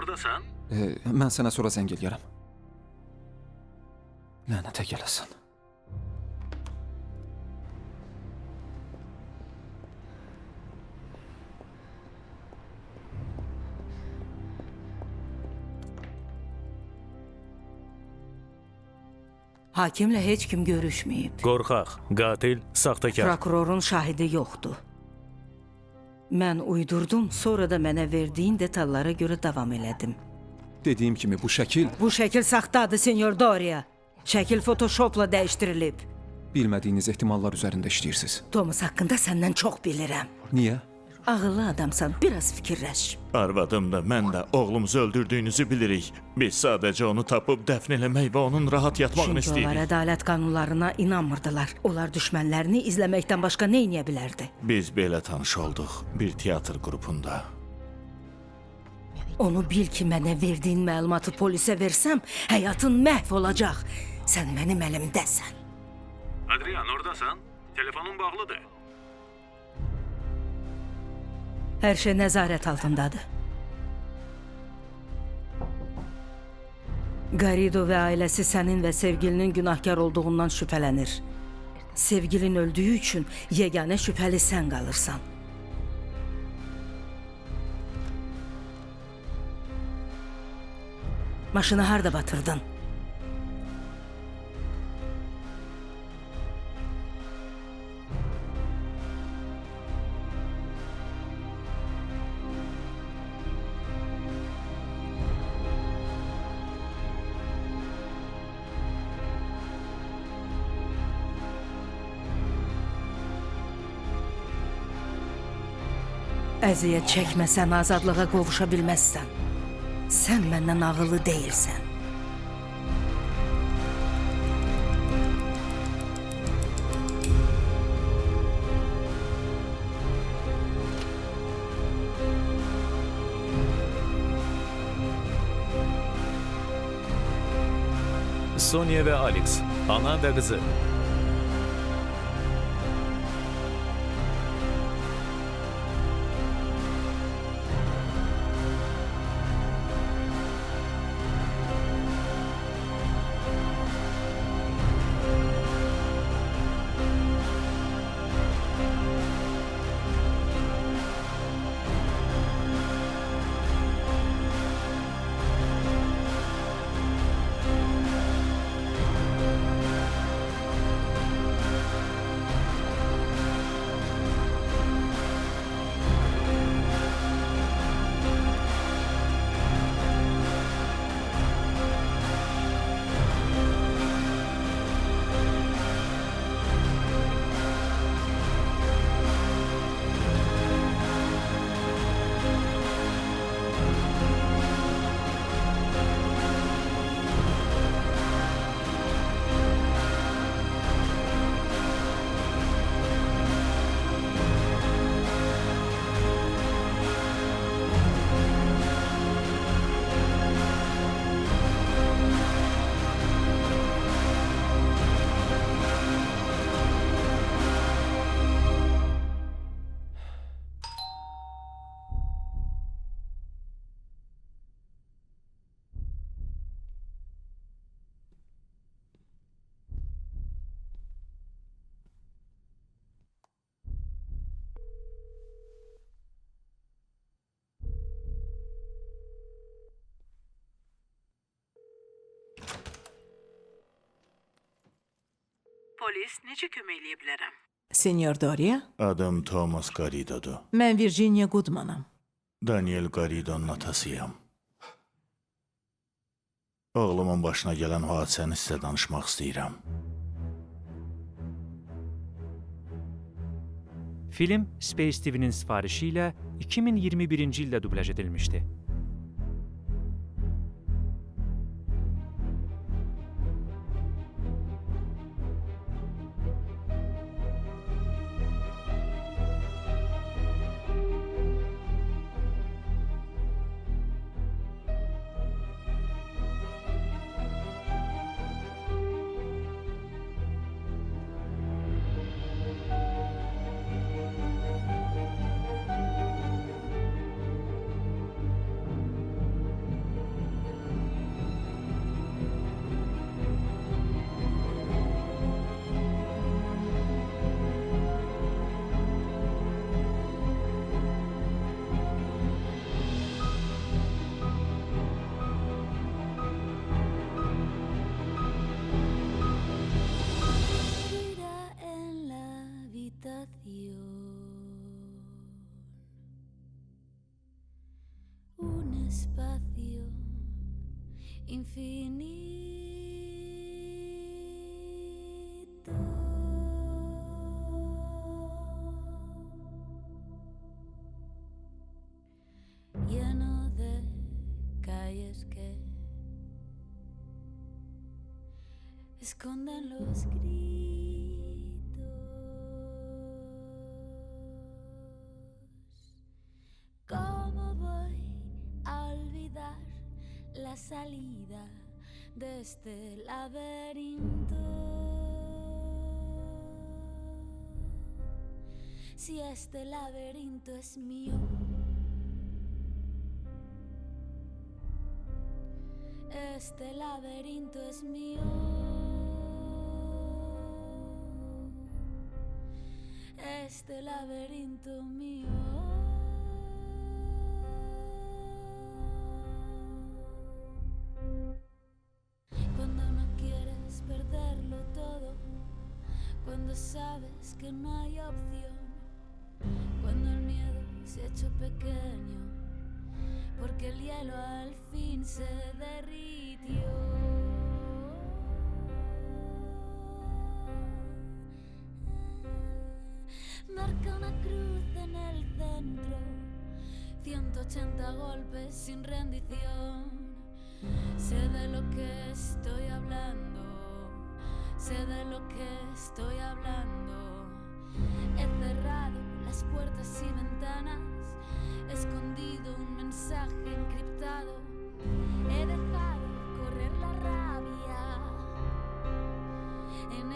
oradasan? Mən sənə sonra zəng eləyərəm. Lənətə gələsən. Hakimlə heç kim görüşməyib. Qorxaq, qatil, saxtakar. Prokurorun şahidi yoxdur. Mən uydurdum, sonra da mənə verdiyin detallara görə davam elədim. Dediyim kimi bu şəkil Bu şəkil saxtadır, Senyor Doria. Şəkil Photoshopla dəyişdirilib. bilmədiyiniz ehtimallar üzərində işləyirsiniz. Thomas haqqında səndən çox bilirəm. Niyə? Ağıllı adamsan, biraz fikirləş. Arvadım da, mən də oğlumuzu öldürdüyünüzü bilirik. Biz sadəcə onu tapıb dəfn eləmək və onun rahat yatmağını Çünki onlar istəyirik. ədalət qanunlarına inanmırdılar. Onlar düşmənlərini izləməkdən başqa nə edə bilərdi? Biz belə tanış olduq bir teatr qrupunda. Onu bil ki, mənə verdiyin məlumatı polisə versəm, həyatın məhv olacaq. Sən mənim əlimdəsən. Adrian, oradasan? Telefonun bağlıdır. Hər şey nəzarət altındadır. Garrido və ailəsi sənin və sevgilinin günahkar olduğundan şübhələnir. Sevgilin öldüyü üçün yeganə şübhəli sən qalırsan. Maşını harda batırdın? Əziyyət çəkməsən azadlığa qovuşa bilməzsən. Sən məndən ağıllı deyilsən. Sonya və Alex, ana və qızı. Polis necə kömək eləyə bilərəm? Senyor Doria, Adım Thomas Garrido'dur. mən Virginia Goodmanam. Daniel Garrido'nun atasıyam. Oğlumun başına gələn hadisəni sizə danışmaq istəyirəm. Film Space TV'nin sifarişi ilə 2021-ci ildə dubləj edilmişdi. esconden los gritos. ¿Cómo voy a olvidar la salida de este laberinto? Si este laberinto es mío, este laberinto es mío, este laberinto mío. Cuando no quieres perderlo todo, cuando sabes que no hay opción, cuando el miedo se ha hecho pequeño, porque el hielo al fin se derritió. Marca una cruz en el centro, 180 golpes sin rendición. Sé de lo que estoy hablando, sé de lo que estoy hablando. He cerrado las puertas y ventanas, he escondido un mensaje encriptado, he dejado correr la rabia en